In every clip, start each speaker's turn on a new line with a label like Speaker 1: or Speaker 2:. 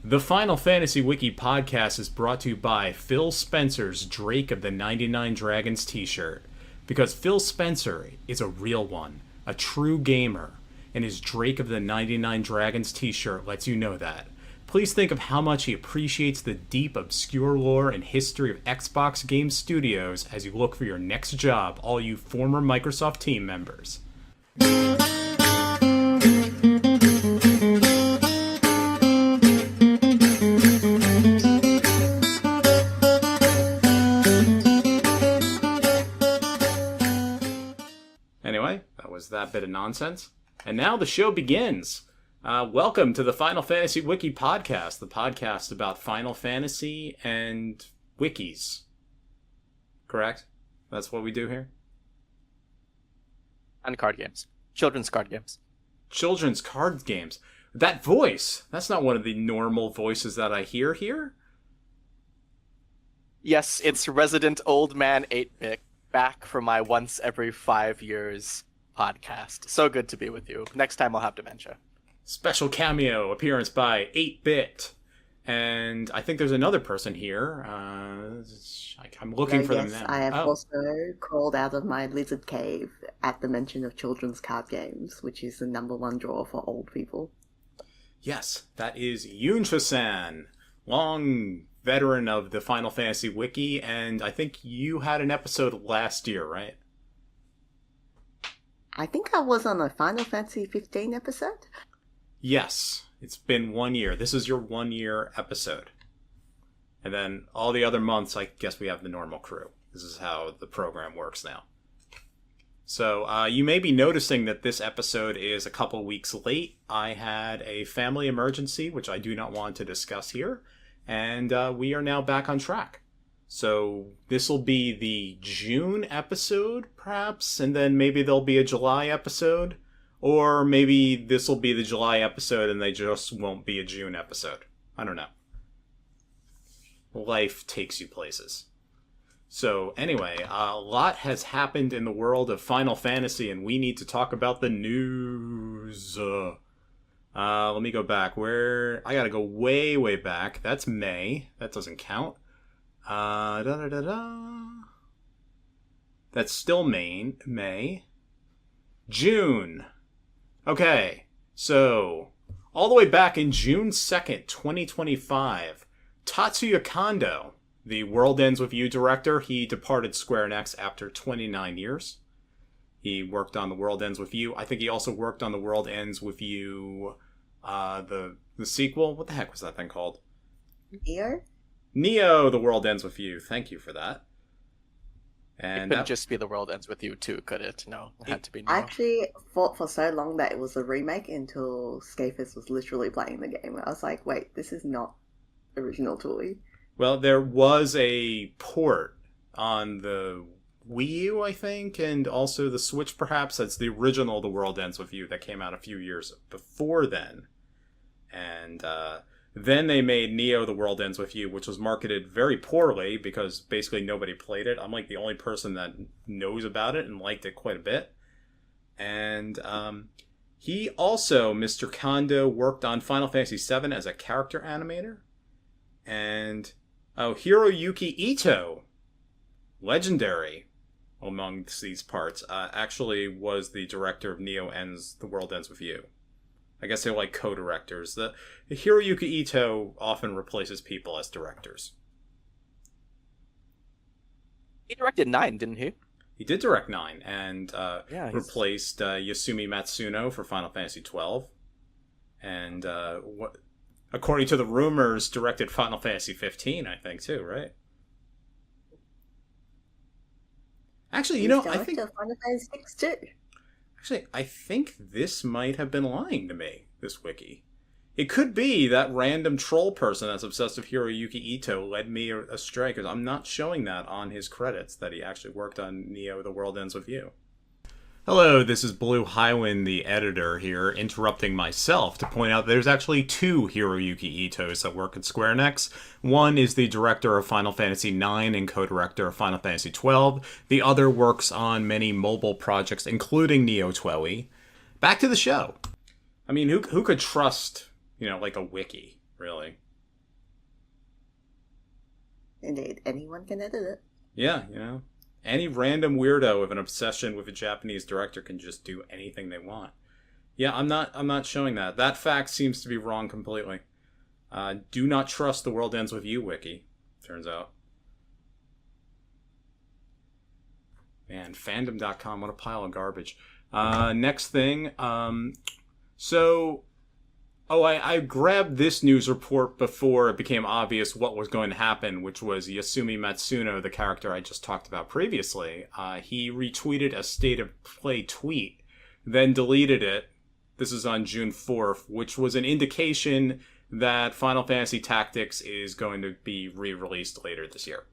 Speaker 1: The Final Fantasy Wiki Podcast is brought to you by Phil Spencer's Drake of the 99 Dragons t-shirt. Because Phil Spencer is a real one, a true gamer, and his Drake of the 99 Dragons t-shirt lets you know that. Please think of how much he appreciates the deep, obscure lore and history of Xbox Game Studios as you look for your next job, all you former Microsoft team members. Anyway, that was that bit of nonsense. And now the show begins. Welcome to the Final Fantasy Wiki Podcast, the podcast about Final Fantasy and wikis. Correct? That's what we do here?
Speaker 2: And card games. Children's card games.
Speaker 1: Children's card games. That voice, that's not one of the normal voices that I hear here.
Speaker 2: Yes, it's resident old man 8-bit back for my once every 5 years podcast. So good to be with you. Next time I'll have dementia.
Speaker 1: Special cameo appearance by 8-bit. And I think there's another person here. I'm looking for them now.
Speaker 3: I have also crawled out of my lizard cave at the mention of children's card games, which is the number one draw for old people.
Speaker 1: Yes, that is Yuanchosaan, long veteran of the Final Fantasy Wiki, and I think you had an episode last year, right?
Speaker 3: I think I was on a Final Fantasy 15 episode.
Speaker 1: Yes, it's been 1 year. This is your 1 year episode. And then all the other months, I guess we have the normal crew. This is how the program works now. So you may be noticing that this episode is a couple weeks late. I had a family emergency, which I do not want to discuss here. And we are now back on track. So this will be the June episode, perhaps, and then maybe there'll be a July episode. Or maybe this will be the July episode and they just won't be a June episode. I don't know. Life takes you places. So anyway, a lot has happened in the world of Final Fantasy and we need to talk about the news. Let me go back. I gotta go way, way back. That's May. That doesn't count. That's still May. June. Okay, so all the way back in June 2nd, 2025, Tatsuya Kondo, the World Ends With You director, he departed Square Enix after 29 years. He worked on The World Ends With You. I think he also worked on The World Ends With You, the sequel. What the heck was that thing called? Neo, The World Ends With You. Thank you for that.
Speaker 2: And it couldn't just be The World Ends With You too, could it? No, it had to be Neo.
Speaker 3: I actually thought for so long that it was a remake until Scafus was literally playing the game. I was like, wait, this is not original Toy.
Speaker 1: Well, there was a port on the Wii U, I think, and also the Switch, perhaps. That's the original The World Ends With You that came out a few years before then. And then they made Neo The World Ends With You, which was marketed very poorly because basically nobody played it. I'm like the only person that knows about it and liked it quite a bit. And he also, Mr. Kondo, worked on Final Fantasy VII as a character animator. And Hiroyuki Ito, legendary amongst these parts, actually was the director of Neo The World Ends With You. I guess they're like co-directors. The Hiroyuki Ito often replaces people as directors.
Speaker 2: He directed 9, didn't he?
Speaker 1: He did direct 9 and replaced Yasumi Matsuno for Final Fantasy XII. And according to the rumors, directed Final Fantasy 15, I think, too, right? Actually, I think
Speaker 3: Final Fantasy 6 too.
Speaker 1: Actually, I think this might have been lying to me, this wiki. It could be that random troll person that's obsessed with Hiroyuki Ito led me astray, because I'm not showing that on his credits, that he actually worked on Neo The World Ends With You. Hello, this is BlueHighwind, the editor here, interrupting myself to point out there's actually two Hiroyuki Itos that work at Square Enix. One is the director of Final Fantasy IX and co-director of Final Fantasy XII. The other works on many mobile projects, including Neo 12. Back to the show. I mean, who could trust, like a wiki, really?
Speaker 3: Indeed, anyone can edit it.
Speaker 1: Yeah, any random weirdo with an obsession with a Japanese director can just do anything they want. Yeah, I'm not showing that. That fact seems to be wrong completely. Do not trust the World Ends With You wiki, turns out. Man, fandom.com, what a pile of garbage. Next thing, I grabbed this news report before it became obvious what was going to happen, which was Yasumi Matsuno, the character I just talked about previously. He retweeted a State of Play tweet, then deleted it. This is on June 4th, which was an indication that Final Fantasy Tactics is going to be re-released later this year.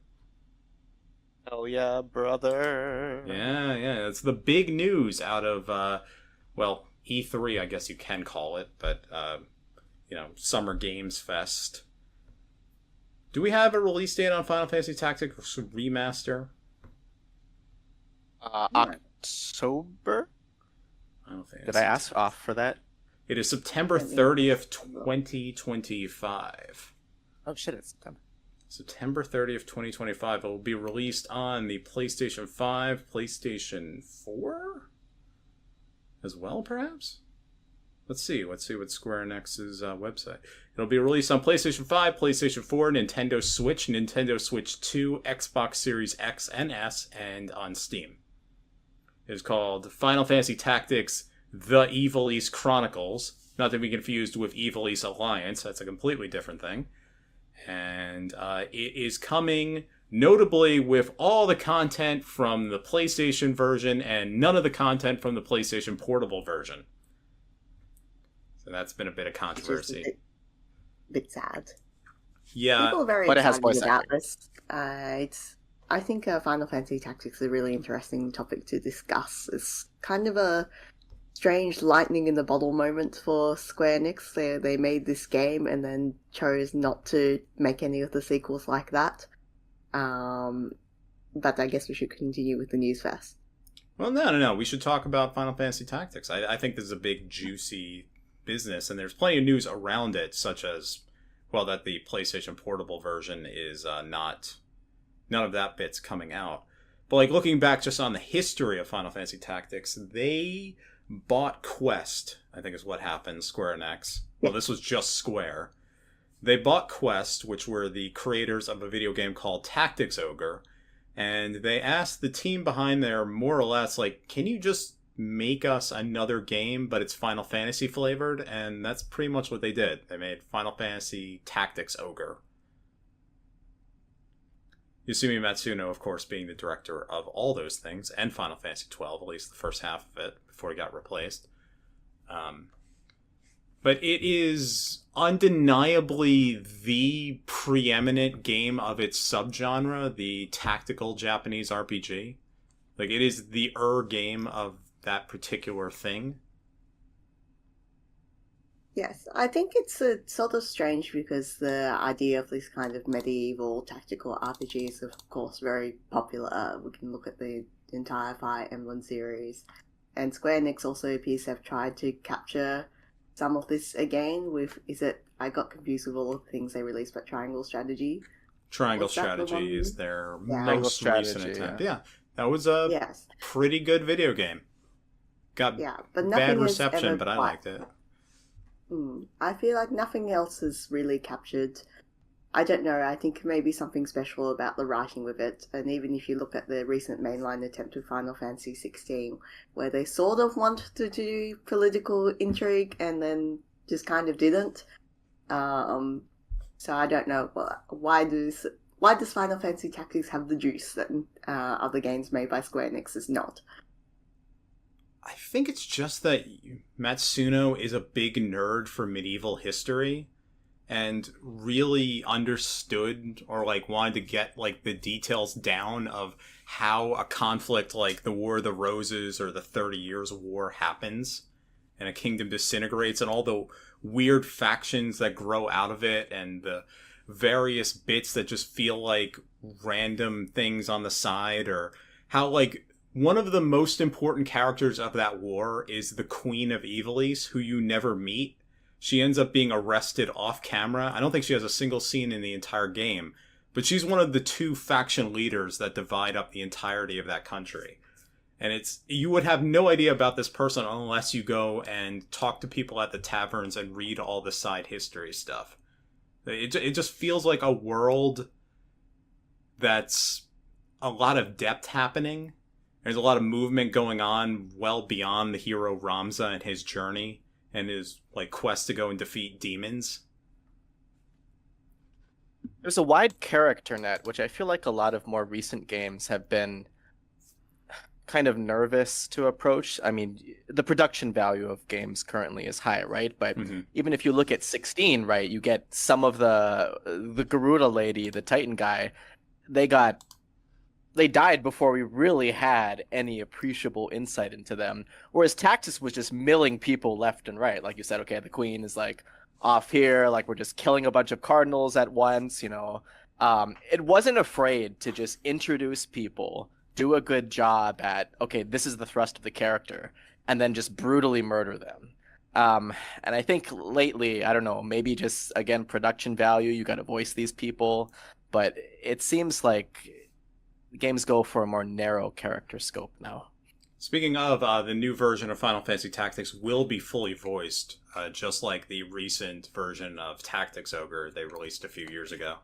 Speaker 2: Oh yeah, brother.
Speaker 1: Yeah, it's the big news out of, E3, I guess you can call it, but, Summer Games Fest. Do we have a release date on Final Fantasy Tactics Remaster?
Speaker 2: October? Did I ask off for that?
Speaker 1: It is September 30th, 2025.
Speaker 2: Oh shit, it's September.
Speaker 1: September 30th, 2025. It will be released on the PlayStation 5, PlayStation 4? As well, perhaps? Let's see what Square Enix's website. It'll be released on PlayStation 5, PlayStation 4, Nintendo Switch, Nintendo Switch 2, Xbox Series X and S, and on Steam. It is called Final Fantasy Tactics The Ivalice Chronicles. Not to be confused with Ivalice Alliance. That's a completely different thing. And it is coming notably with all the content from the PlayStation version and none of the content from the PlayStation Portable version. So that's been a bit of controversy.
Speaker 3: It's a bit sad.
Speaker 1: Yeah,
Speaker 3: people are very excited about this. I think Final Fantasy Tactics is a really interesting topic to discuss. It's kind of a strange lightning in the bottle moment for Square Enix. They made this game and then chose not to make any of the sequels like that. But I guess we should continue with the news first.
Speaker 1: Well, no. We should talk about Final Fantasy Tactics. I think this is a big, juicy business, and there's plenty of news around it, such as, that the PlayStation Portable version is none of that bit's coming out. But, looking back just on the history of Final Fantasy Tactics, they bought Quest, I think is what happened, Square Enix. Well, this was just Square. They bought Quest, which were the creators of a video game called Tactics Ogre, and they asked the team behind there more or less, can you just make us another game, but it's Final Fantasy flavored? And that's pretty much what they did. They made Final Fantasy Tactics Ogre. Yasumi Matsuno, of course, being the director of all those things, and Final Fantasy XII, at least the first half of it, before he got replaced. But it is undeniably the preeminent game of its subgenre, the tactical Japanese RPG. It is the game of that particular thing.
Speaker 3: Yes, I think it's sort of strange because the idea of this kind of medieval tactical RPG is, of course, very popular. We can look at the entire Fire Emblem series. And Square Enix also appears to have tried to capture some of this again with, I got confused with all the things they released, but Triangle Strategy.
Speaker 1: Triangle Strategy is their most recent attempt. Yeah, that was a pretty good video game. Got
Speaker 3: but
Speaker 1: bad reception, but I liked it.
Speaker 3: I feel like nothing else has really captured. I don't know, I think maybe something special about the writing with it. And even if you look at the recent mainline attempt with Final Fantasy 16, where they sort of wanted to do political intrigue and then just kind of didn't. So I don't know, why does Final Fantasy Tactics have the juice that other games made by Square Enix does not?
Speaker 1: I think it's just that Matsuno is a big nerd for medieval history and really understood or wanted to get the details down of how a conflict like the War of the Roses or the 30 Years War happens and a kingdom disintegrates and all the weird factions that grow out of it and the various bits that just feel like random things on the side, or how one of the most important characters of that war is the Queen of Ivalice, who you never meet. She ends up being arrested off camera. I don't think she has a single scene in the entire game, but she's one of the two faction leaders that divide up the entirety of that country. And you would have no idea about this person unless you go and talk to people at the taverns and read all the side history stuff. It just feels like a world that's a lot of depth happening. There's a lot of movement going on well beyond the hero Ramza and his journey and his like quest to go and defeat demons.
Speaker 2: There's a wide character net, which I feel like a lot of more recent games have been kind of nervous to approach. I mean, the production value of games currently is high, right? But even if you look at 16, right, you get some of the Garuda lady, the Titan guy, they died before we really had any appreciable insight into them. Whereas Tactics was just milling people left and right. Like you said, okay, the queen is like off here, like we're just killing a bunch of cardinals at once, you know. It wasn't afraid to just introduce people, do a good job at, okay, this is the thrust of the character, and then just brutally murder them. And I think lately, I don't know, maybe just, again, production value, you got to voice these people, but it seems like games go for a more narrow character scope now.
Speaker 1: Speaking of, the new version of Final Fantasy Tactics will be fully voiced, just like the recent version of Tactics Ogre they released a few years ago.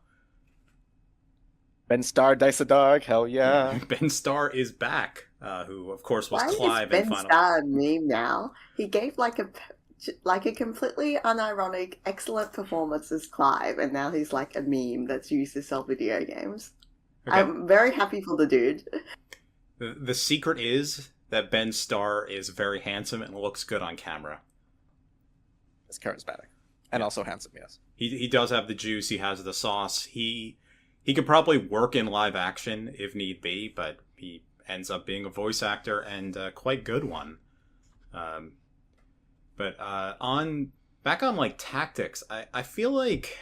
Speaker 2: Ben Starr, Dice a Dog, hell yeah.
Speaker 1: Ben Starr is back, who of course was
Speaker 3: Why
Speaker 1: Clive
Speaker 3: is
Speaker 1: in
Speaker 3: Ben
Speaker 1: Final
Speaker 3: Starr a meme now? He gave like a completely unironic, excellent performance as Clive, and now he's like a meme that's used to sell video games. Okay. I'm very happy for the dude.
Speaker 1: The secret is that Ben Starr is very handsome and looks good on camera.
Speaker 2: He's charismatic. And also handsome, yes.
Speaker 1: He does have the juice, he has the sauce. He could probably work in live action if need be, but he ends up being a voice actor and a quite good one. But back on like Tactics, I feel like,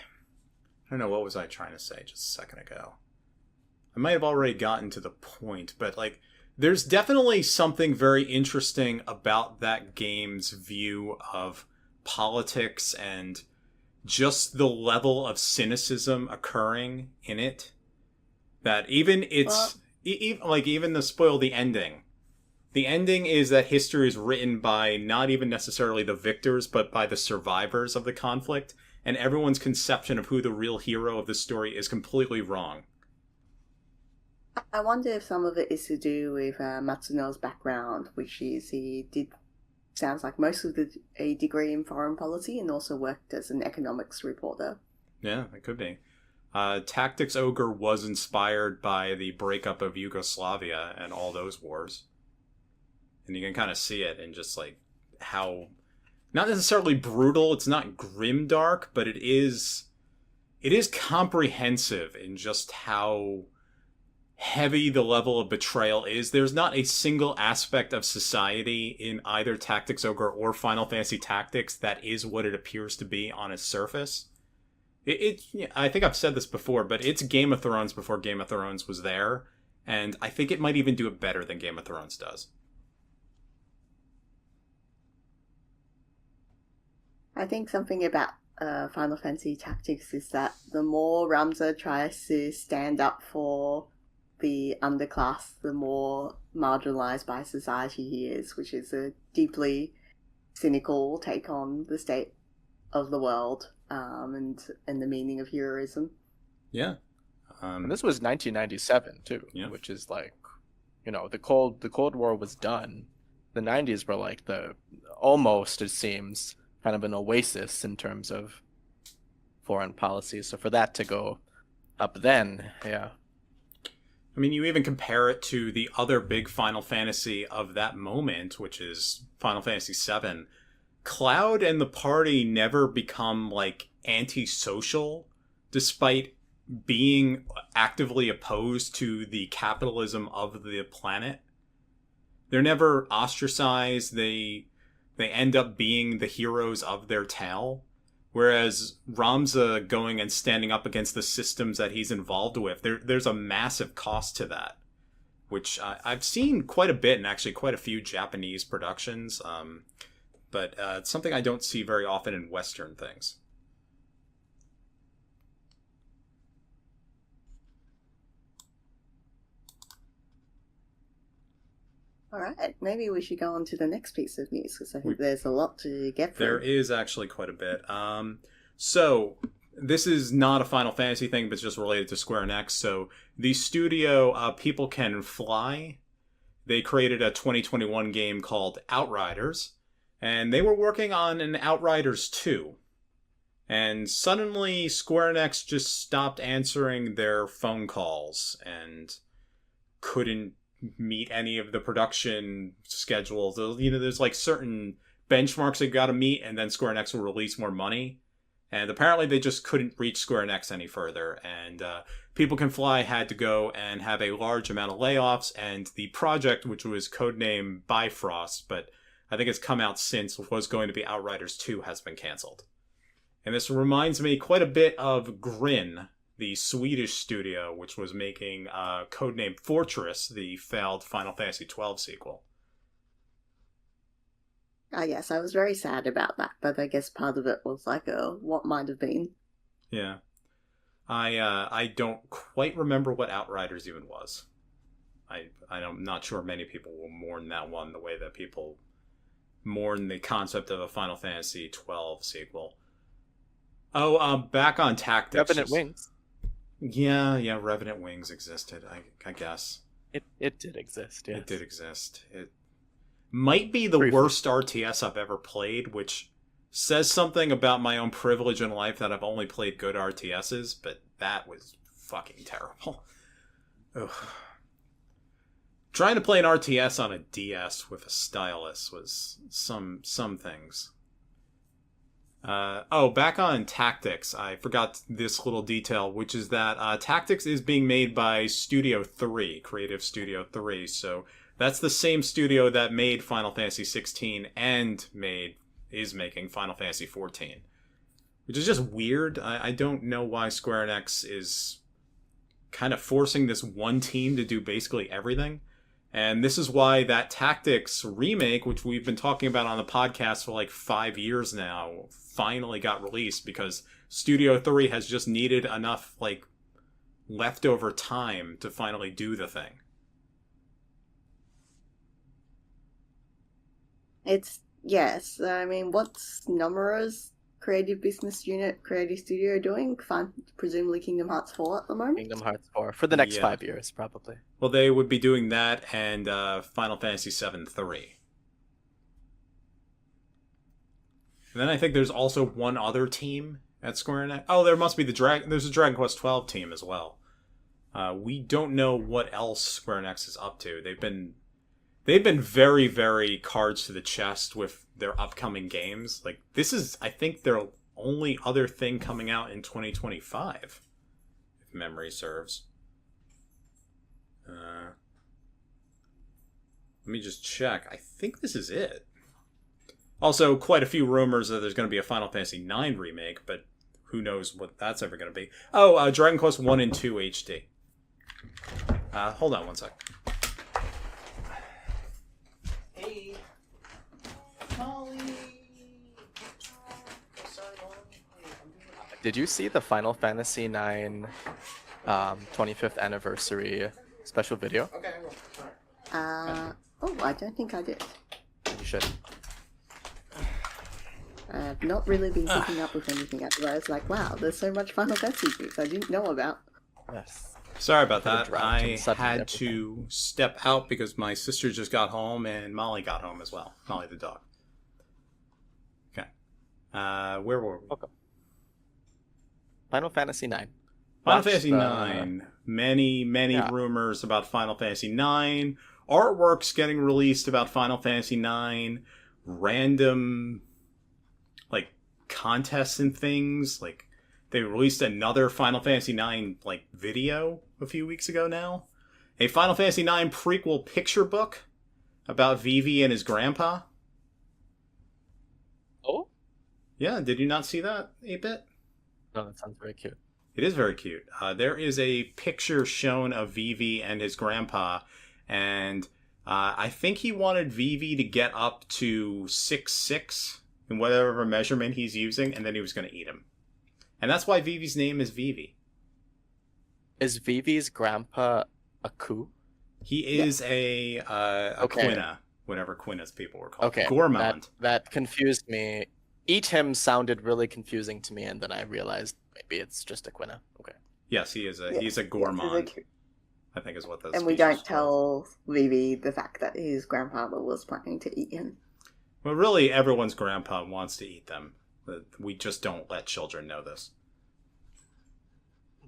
Speaker 1: I don't know, what was I trying to say just a second ago? I might have already gotten to the point, but like there's definitely something very interesting about that game's view of politics and just the level of cynicism occurring in it, that even even to spoil the ending is that history is written by not even necessarily the victors but by the survivors of the conflict, and everyone's conception of who the real hero of the story is completely wrong.
Speaker 3: I wonder if some of it is to do with Matsuno's background, which is he did, sounds like, most of a degree in foreign policy and also worked as an economics reporter.
Speaker 1: Yeah, it could be. Tactics Ogre was inspired by the breakup of Yugoslavia and all those wars. And you can kind of see it in just like how, not necessarily brutal, it's not grimdark, but it is comprehensive in just how heavy the level of betrayal is. There's not a single aspect of society in either Tactics Ogre or Final Fantasy Tactics that is what it appears to be on its surface. I think I've said this before, but it's Game of Thrones before Game of Thrones was there, and I think it might even do it better than Game of Thrones does.
Speaker 3: I think something about Final Fantasy Tactics is that the more Ramza tries to stand up for the underclass, the more marginalized by society he is, which is a deeply cynical take on the state of the world, and the meaning of heroism.
Speaker 1: Yeah.
Speaker 2: And this was 1997 too, yeah. Which is like, you know, the Cold War was done. The 90s were like almost, it seems, kind of an oasis in terms of foreign policy. So for that to go up then, yeah.
Speaker 1: I mean, you even compare it to the other big Final Fantasy of that moment, which is Final Fantasy VII. Cloud and the party never become, like, antisocial, despite being actively opposed to the capitalism of the planet. They're never ostracized. They end up being the heroes of their tale. Whereas Ramza going and standing up against the systems that he's involved with, there's a massive cost to that, which I've seen quite a bit in actually quite a few Japanese productions, but it's something I don't see very often in Western things.
Speaker 3: All right, maybe we should go on to the next piece of news because I think there's a lot to get through.
Speaker 1: There is actually quite a bit. So this is not a Final Fantasy thing, but it's just related to Square Enix. So the studio, People Can Fly, they created a 2021 game called Outriders, and they were working on an Outriders 2. And suddenly Square Enix just stopped answering their phone calls and couldn't meet any of the production schedules. There's like certain benchmarks they got to meet, and then Square Enix will release more money. And apparently they just couldn't reach Square Enix any further. And People Can Fly had to go and have a large amount of layoffs. And the project, which was codenamed Bifrost, but I think it's come out since, was going to be Outriders 2, has been canceled. And this reminds me quite a bit of Grin, the Swedish studio, which was making codenamed Fortress, the failed Final Fantasy XII sequel.
Speaker 3: Yes, I was very sad about that, but I guess part of it was like, what might have been.
Speaker 1: Yeah. I don't quite remember what Outriders even was. I'm not sure many people will mourn that one the way that people mourn the concept of a Final Fantasy XII sequel. Oh, back on Tactics.
Speaker 2: Revenant Wings.
Speaker 1: Yeah, Revenant Wings existed, I guess.
Speaker 2: It did exist, yes.
Speaker 1: It did exist. It might be the worst RTS I've ever played, which says something about my own privilege in life that I've only played good RTSs, but that was fucking terrible. Ugh. Trying to play an RTS on a DS with a stylus was some things. Back on Tactics, I forgot this little detail, which is that Tactics is being made by Studio 3, Creative Studio 3, so that's the same studio that made Final Fantasy 16 and is making Final Fantasy 14, which is just weird. I don't know why Square Enix is kind of forcing this one team to do basically everything. And this is why that Tactics remake, which we've been talking about on the podcast for like 5 years now, finally got released because Studio 3 has just needed enough like leftover time to finally do the thing.
Speaker 3: Yes, I mean, what's Nomura's creative business unit, creative studio doing? Presumably Kingdom Hearts 4 at the moment?
Speaker 2: Kingdom Hearts 4 for the next 5 years, probably.
Speaker 1: Well, they would be doing that and Final Fantasy VII 3. And then I think there's also one other team at Square Enix. Oh, there must be there's a Dragon Quest 12 team as well. We don't know what else Square Enix is up to. They've been very, very cards to the chest with their upcoming games. Like, this is, I think, their only other thing coming out in 2025, if memory serves. Let me just check. I think this is it. Also, quite a few rumors that there's going to be a Final Fantasy IX remake, but who knows what that's ever going to be. Oh, Dragon Quest 1 and 2 HD. Hold on one sec. Hey, Molly.
Speaker 2: Did you see the Final Fantasy IX 25th anniversary special video?
Speaker 1: Okay.
Speaker 3: I don't think I did.
Speaker 2: You should.
Speaker 3: I've not really been keeping up with anything at the moment. It's like, wow, there's so much Final Fantasy news I didn't know about.
Speaker 2: Yes.
Speaker 1: Sorry about that. I had to step out because my sister just got home and Molly got home as well. Molly the dog. Okay. Where were we?
Speaker 2: Okay. Final Fantasy IX.
Speaker 1: Final Fantasy IX. Many rumors about Final Fantasy IX. Artworks getting released about Final Fantasy IX. Random, like, contests and things. Like, they released another Final Fantasy IX, like, video a few weeks ago now. A Final Fantasy IX prequel picture book about Vivi and his grandpa.
Speaker 2: Oh?
Speaker 1: Yeah, did you not see that, 8-Bit?
Speaker 2: No, that sounds very cute.
Speaker 1: It is very cute. There is a picture shown of Vivi and his grandpa, and I think he wanted Vivi to get up to 6'6" in whatever measurement he's using, and then he was going to eat him. And that's why Vivi's name is Vivi.
Speaker 2: Is Vivi's grandpa a coup?
Speaker 1: He is a
Speaker 2: Okay.
Speaker 1: Quina, whatever Quina's people were called.
Speaker 2: Okay,
Speaker 1: Gourmand.
Speaker 2: that confused me. Eat him sounded really confusing to me, and then I realized maybe it's just a Quina. Okay.
Speaker 1: Yes, he is a
Speaker 3: Yeah.
Speaker 1: he's a
Speaker 3: Yes,
Speaker 1: gourmand. I think is what the
Speaker 3: and we
Speaker 1: species
Speaker 3: don't
Speaker 1: is called.
Speaker 3: tell Vivi the fact that his grandfather was planning to eat him.
Speaker 1: Well, really, everyone's grandpa wants to eat them. But we just don't let children know this.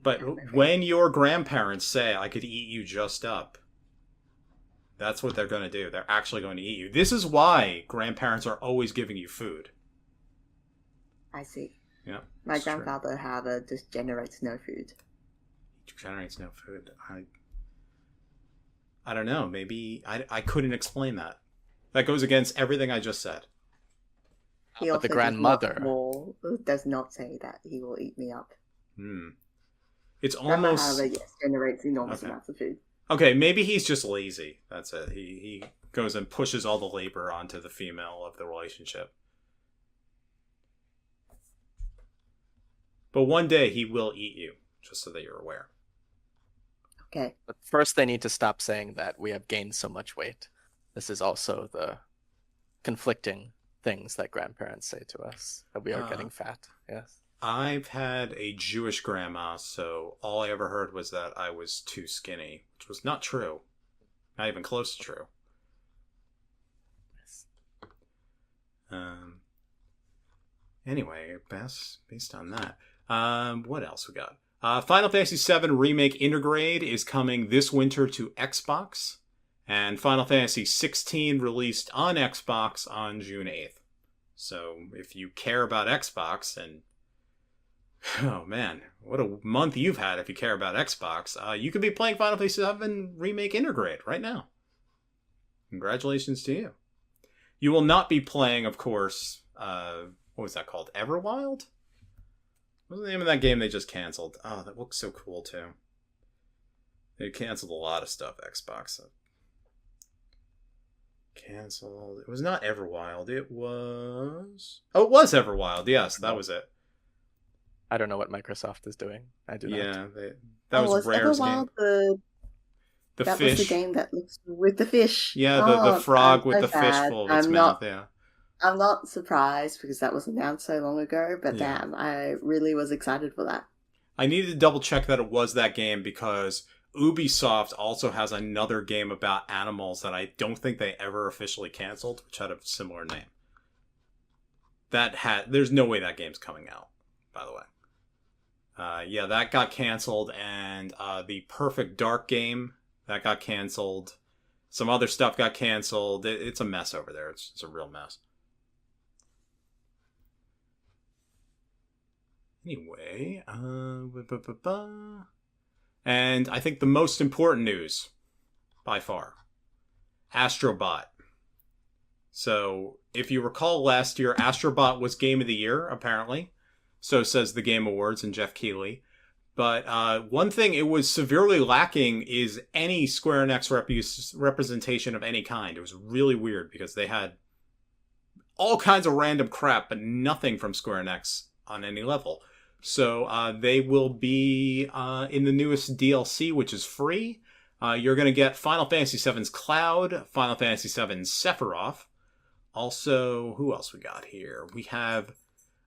Speaker 1: But when your grandparents say, I could eat you just up, that's what they're going to do. They're actually going to eat you. This is why grandparents are always giving you food.
Speaker 3: I see.
Speaker 1: Yeah.
Speaker 3: My
Speaker 1: it's true.
Speaker 3: grandfather, however, just generates no food.
Speaker 1: Generates no food. I don't know. Maybe I couldn't explain that. That goes against everything I just said.
Speaker 3: He
Speaker 2: But
Speaker 3: also
Speaker 2: the grandmother.
Speaker 3: does not say that he will eat me up.
Speaker 1: It's
Speaker 3: Grandma,
Speaker 1: almost
Speaker 3: however, yes, generates enormous
Speaker 1: Okay.
Speaker 3: amounts of food.
Speaker 1: okay. Maybe he's just lazy. That's it. He goes and pushes all the labor onto the female of the relationship. But one day he will eat you, just so that you're aware.
Speaker 3: Okay.
Speaker 2: But first, they need to stop saying that we have gained so much weight. This is also the conflicting things that grandparents say to us, that we are getting fat. Yes.
Speaker 1: I've had a Jewish grandma, so all I ever heard was that I was too skinny, which was not true. Not even close to true.
Speaker 2: Yes.
Speaker 1: Anyway, based on that. What else we got? Final Fantasy VII Remake Intergrade is coming this winter to Xbox, and Final Fantasy XVI released on Xbox on June 8th. So if you care about Xbox, and oh man, what a month you've had if you care about Xbox, you could be playing Final Fantasy VII Remake Intergrade right now. Congratulations to you. You will not be playing, of course, what was that called? Everwild? What was the name of that game they just canceled? Oh, that looks so cool, too. They canceled a lot of stuff, Xbox. Canceled. It was not Everwild. It was... Oh, it was Everwild. Yes, that was it.
Speaker 2: I don't know what Microsoft is doing. I do not.
Speaker 1: Yeah, that was Rare's game.
Speaker 3: Everwild
Speaker 1: The
Speaker 3: was
Speaker 1: fish.
Speaker 3: the game that looks with the fish.
Speaker 1: Yeah, the frog
Speaker 3: I'm
Speaker 1: with
Speaker 3: so
Speaker 1: the fish
Speaker 3: sad.
Speaker 1: full of its mouth, yeah.
Speaker 3: I'm not surprised because that was announced so long ago, but
Speaker 1: Yeah.
Speaker 3: damn, I really was excited for that.
Speaker 1: I needed to double check that it was that game because Ubisoft also has another game about animals that I don't think they ever officially canceled, which had a similar name. There's no way that game's coming out, by the way. Yeah, that got canceled, and the Perfect Dark game, that got canceled. Some other stuff got canceled. It's a mess over there. It's a real mess. Anyway, and I think the most important news, by far, Astrobot. So, if you recall last year, Astrobot was Game of the Year, apparently. So says the Game Awards and Jeff Keighley. But one thing it was severely lacking is any Square Enix representation of any kind. It was really weird because they had all kinds of random crap, but nothing from Square Enix on any level. So they will be in the newest DLC, which is free. You're going to get Final Fantasy VII's Cloud, Final Fantasy VII's Sephiroth. Also, who else we got here? We have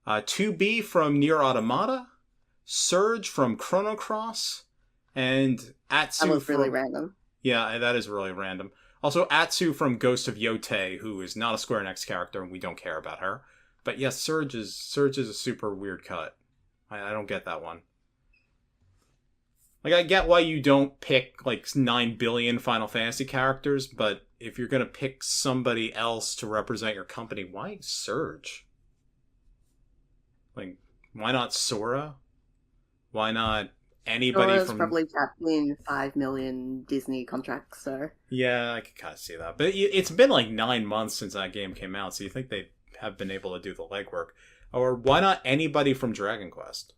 Speaker 1: 2B from Nier Automata, Surge from Chrono Cross, and Atsu
Speaker 3: That was
Speaker 1: from...
Speaker 3: really random.
Speaker 1: Yeah, that is really random. Also, Atsu from Ghost of Yotei, who is not a Square Enix character, and we don't care about her. But yes, Surge is a super weird cut. I don't get that one. Like, I get why you don't pick, 9 billion Final Fantasy characters, but if you're gonna pick somebody else to represent your company, why Surge? Why not Sora? Why not anybody
Speaker 3: Sora's
Speaker 1: from...
Speaker 3: probably tapped in 5 million Disney contracts, so...
Speaker 1: Yeah, I can kind of see that. But it's been 9 months since that game came out, so you think they have been able to do the legwork. Or why not anybody from Dragon Quest?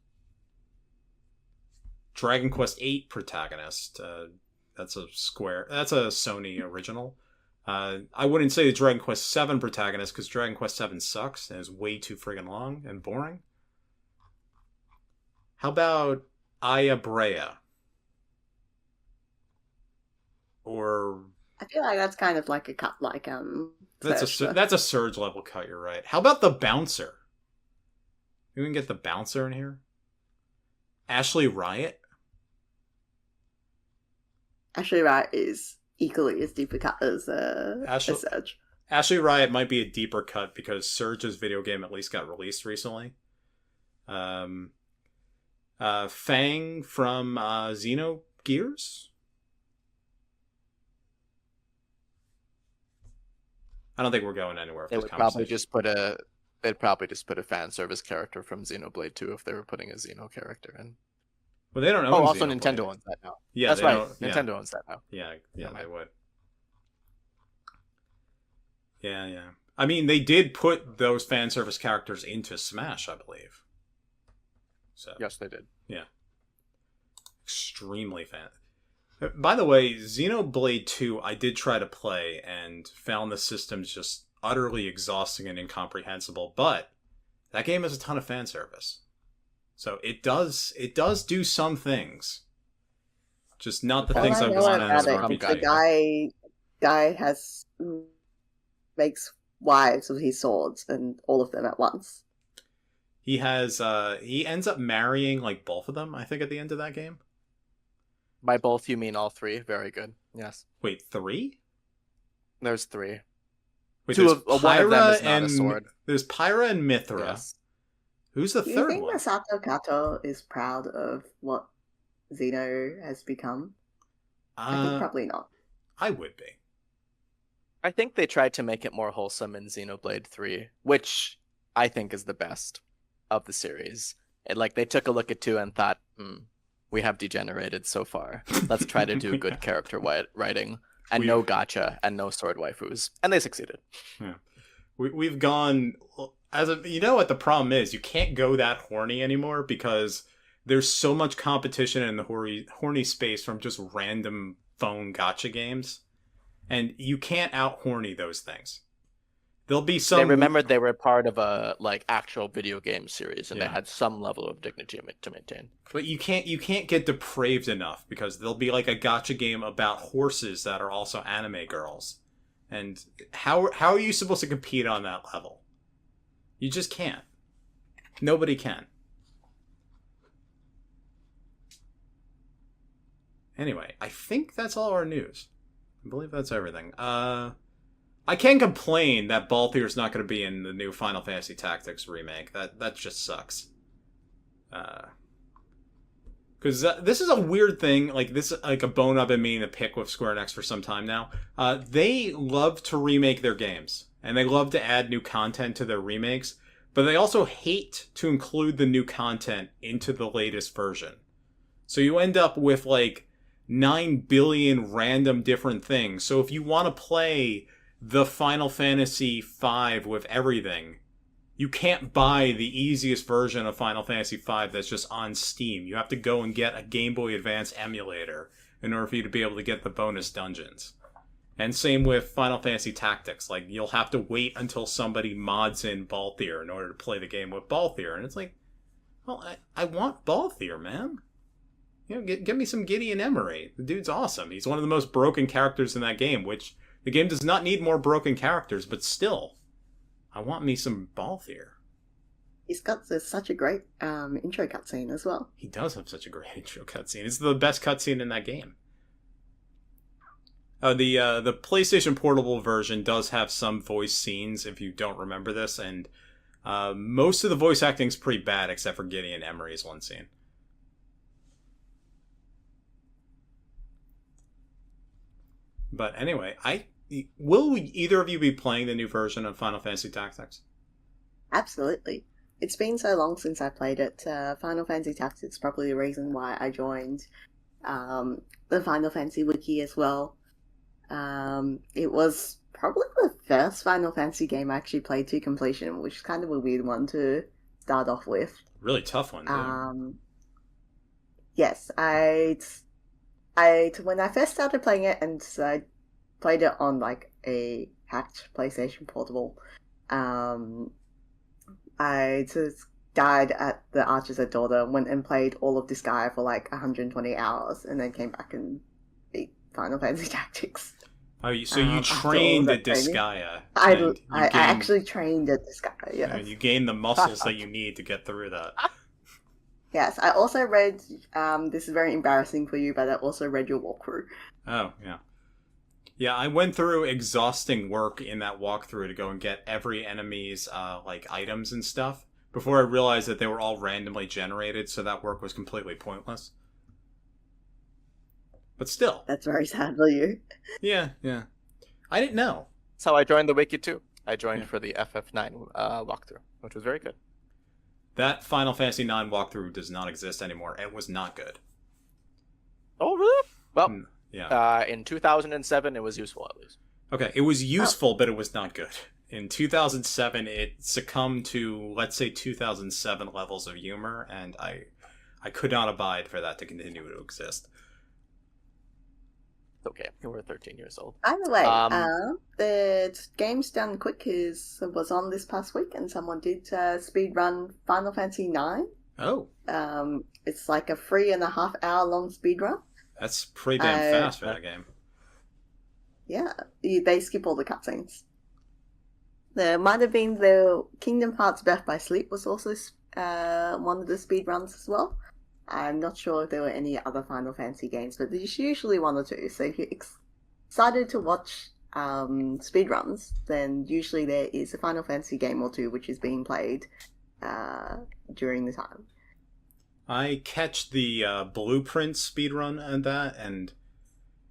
Speaker 1: Dragon Quest VIII protagonist. That's a Sony original. I wouldn't say the Dragon Quest VII protagonist, because Dragon Quest VII sucks and is way too friggin' long and boring. How about Aya Brea? Or
Speaker 3: I feel like that's kind of like a cut, like
Speaker 1: that's a surge level cut. You're right. How about the bouncer? You can get the bouncer in here. Ashley Riot.
Speaker 3: Ashley Riot is equally as deep a cut as Surge.
Speaker 1: Ashley Riot might be a deeper cut because Surge's video game at least got released recently. Fang from Xenogears. I don't think we're going anywhere with this conversation.
Speaker 2: They'd probably just put a fan service character from Xenoblade 2 if they were putting a Xeno character in.
Speaker 1: Well, they don't own
Speaker 2: also
Speaker 1: Xenoblade.
Speaker 2: Nintendo owns that now.
Speaker 1: Yeah,
Speaker 2: that's right. Nintendo owns that now.
Speaker 1: Yeah, they would. Yeah. I mean, they did put those fan service characters into Smash, I believe. So
Speaker 2: yes, they did.
Speaker 1: Yeah. Extremely fan. By the way, Xenoblade 2, I did try to play and found the systems just utterly exhausting and incomprehensible, but that game has a ton of fan service. So it does do some things. Just not the things I want in a
Speaker 3: RPG. The guy makes wives of his swords and all of them at once.
Speaker 1: He ends up marrying like both of them, I think, at the end of that game.
Speaker 2: By both, you mean all three? Very good. Yes.
Speaker 1: Wait, 3?
Speaker 2: There's 3.
Speaker 1: Wait,
Speaker 2: one of them is not a sword.
Speaker 1: There's Pyra and Mithra. Yes. Who's the third one?
Speaker 3: Do you think Masato Kato is proud of what Xeno has become? I think probably not.
Speaker 1: I would be.
Speaker 2: I think they tried to make it more wholesome in Xenoblade 3, which I think is the best of the series. They took a look at 2 and thought, we have degenerated so far. Let's try to do good character writing and no gacha and no sword waifus. And they succeeded.
Speaker 1: Yeah. We've gone... you know what the problem is? You can't go that horny anymore because there's so much competition in the horny space from just random phone gacha games. And you can't out-horny those things. There'll be some...
Speaker 2: They remembered they were part of a actual video game series, and they had some level of dignity to maintain.
Speaker 1: But you can't get depraved enough because there'll be like a gacha game about horses that are also anime girls, and how are you supposed to compete on that level? You just can't. Nobody can. Anyway, I think that's all our news. I believe that's everything. I can complain that Balthier's not going to be in the new Final Fantasy Tactics remake. That just sucks. Because this is a weird thing. This is a bone I've been meaning to pick with Square Enix for some time now. They love to remake their games, and they love to add new content to their remakes, but they also hate to include the new content into the latest version. So you end up with 9 billion random different things. So if you want to play the Final Fantasy V with everything, you can't buy the easiest version of Final Fantasy V that's just on Steam. You have to go and get a Game Boy Advance emulator in order for you to be able to get the bonus dungeons. And same with Final Fantasy Tactics. You'll have to wait until somebody mods in Balthier in order to play the game with Balthier. And it's well, I want Balthier, man. Give me some Gideon Emery. The dude's awesome. He's one of the most broken characters in that game, which... The game does not need more broken characters, but still, I want me some Balthier.
Speaker 3: He's got such a great intro cutscene as well.
Speaker 1: He does have such a great intro cutscene. It's the best cutscene in that game. The PlayStation Portable version does have some voice scenes, if you don't remember this, and most of the voice acting is pretty bad, except for Gideon Emery's one scene. But anyway, will either of you be playing the new version of Final Fantasy Tactics?
Speaker 3: Absolutely. It's been so long since I played it. Final Fantasy Tactics is probably the reason why I joined the Final Fantasy Wiki as well. It was probably the first Final Fantasy game I actually played to completion, which is kind of a weird one to start off with.
Speaker 1: Really tough one, too.
Speaker 3: Yes, when I first started playing it, and I played it on a hacked PlayStation Portable, I just died at the Archers at Daughter, went and played all of Disgaea for 120 hours, and then came back and beat Final Fantasy Tactics.
Speaker 1: Oh, so you
Speaker 3: after all
Speaker 1: trained
Speaker 3: that
Speaker 1: at
Speaker 3: training.
Speaker 1: Disgaea.
Speaker 3: I actually trained at Disgaea, yes.
Speaker 1: And you gain the muscles that you need to get through that.
Speaker 3: Yes, I also read, this is very embarrassing for you, but I also read your walkthrough.
Speaker 1: Oh, yeah. Yeah, I went through exhausting work in that walkthrough to go and get every enemy's, items and stuff, before I realized that they were all randomly generated, so that work was completely pointless. But still.
Speaker 3: That's very sad for you.
Speaker 1: Yeah. I didn't know.
Speaker 2: That's how I joined the wiki too. I joined for the FF9 walkthrough, which was very good.
Speaker 1: That Final Fantasy IX walkthrough does not exist anymore. It was not good.
Speaker 2: Oh, really? Well,
Speaker 1: yeah.
Speaker 2: In 2007, it was useful at least.
Speaker 1: Okay, it was useful, but it was not good. In 2007, it succumbed to, let's say, 2007 levels of humor, and I could not abide for that to continue to exist.
Speaker 2: Okay, you were 13 years old.
Speaker 3: By the way, the Games Done Quick was on this past week, and someone did speedrun Final Fantasy IX.
Speaker 1: Oh.
Speaker 3: It's like a 3.5 hour long speedrun.
Speaker 1: That's pretty damn fast for that game.
Speaker 3: Yeah, they skip all the cutscenes. There might have been the Kingdom Hearts Birth by Sleep was also one of the speedruns as well. I'm not sure if there were any other Final Fantasy games, but there's usually one or two. So if you're excited to watch speedruns, then usually there is a Final Fantasy game or two which is being played during the time.
Speaker 1: I catch the Blueprint speedrun and that, and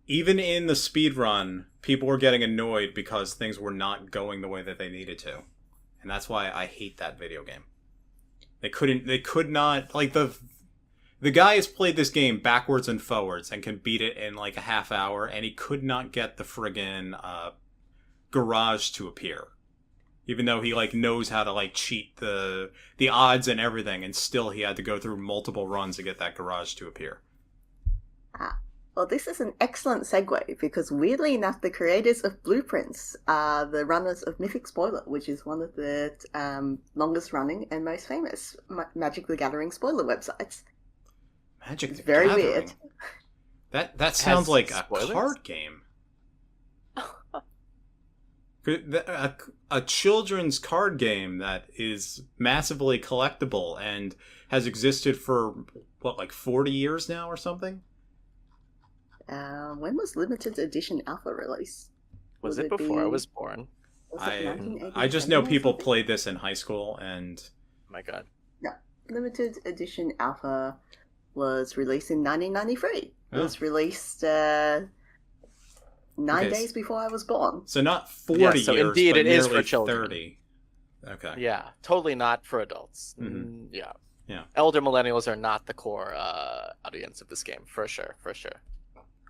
Speaker 1: even in the speedrun, people were getting annoyed because things were not going the way that they needed to. And that's why I hate that video game. They could not, like, the guy has played this game backwards and forwards and can beat it in like a half hour, and he could not get the friggin' garage to appear. Even though he knows how to cheat the odds and everything, and still he had to go through multiple runs to get that garage to appear.
Speaker 3: Well, this is an excellent segue, because weirdly enough, the creators of Blueprints are the runners of Mythic Spoiler, which is one of the longest running and most famous Magic the Gathering spoiler websites.
Speaker 1: Magic
Speaker 3: It's
Speaker 1: the
Speaker 3: very
Speaker 1: Gathering?
Speaker 3: weird.
Speaker 1: That sounds like
Speaker 2: spoilers?
Speaker 1: a card game. A children's card game that is massively collectible and has existed for, 40 years now or something?
Speaker 3: When was limited edition alpha release?
Speaker 2: Was it before I was born?
Speaker 3: Was it 1987
Speaker 1: I just know
Speaker 3: or
Speaker 1: people
Speaker 3: something?
Speaker 1: played this in high school, and...
Speaker 2: Oh my god.
Speaker 3: No, limited edition alpha was released in 1993. It was released 9 days before I was born.
Speaker 1: So not 40
Speaker 2: so
Speaker 1: years,
Speaker 2: indeed
Speaker 1: but
Speaker 2: it is
Speaker 1: nearly
Speaker 2: for children.
Speaker 1: 30. Okay.
Speaker 2: Yeah, totally not for adults.
Speaker 1: Mhm.
Speaker 2: Yeah. Elder millennials are not the core audience of this game, for sure.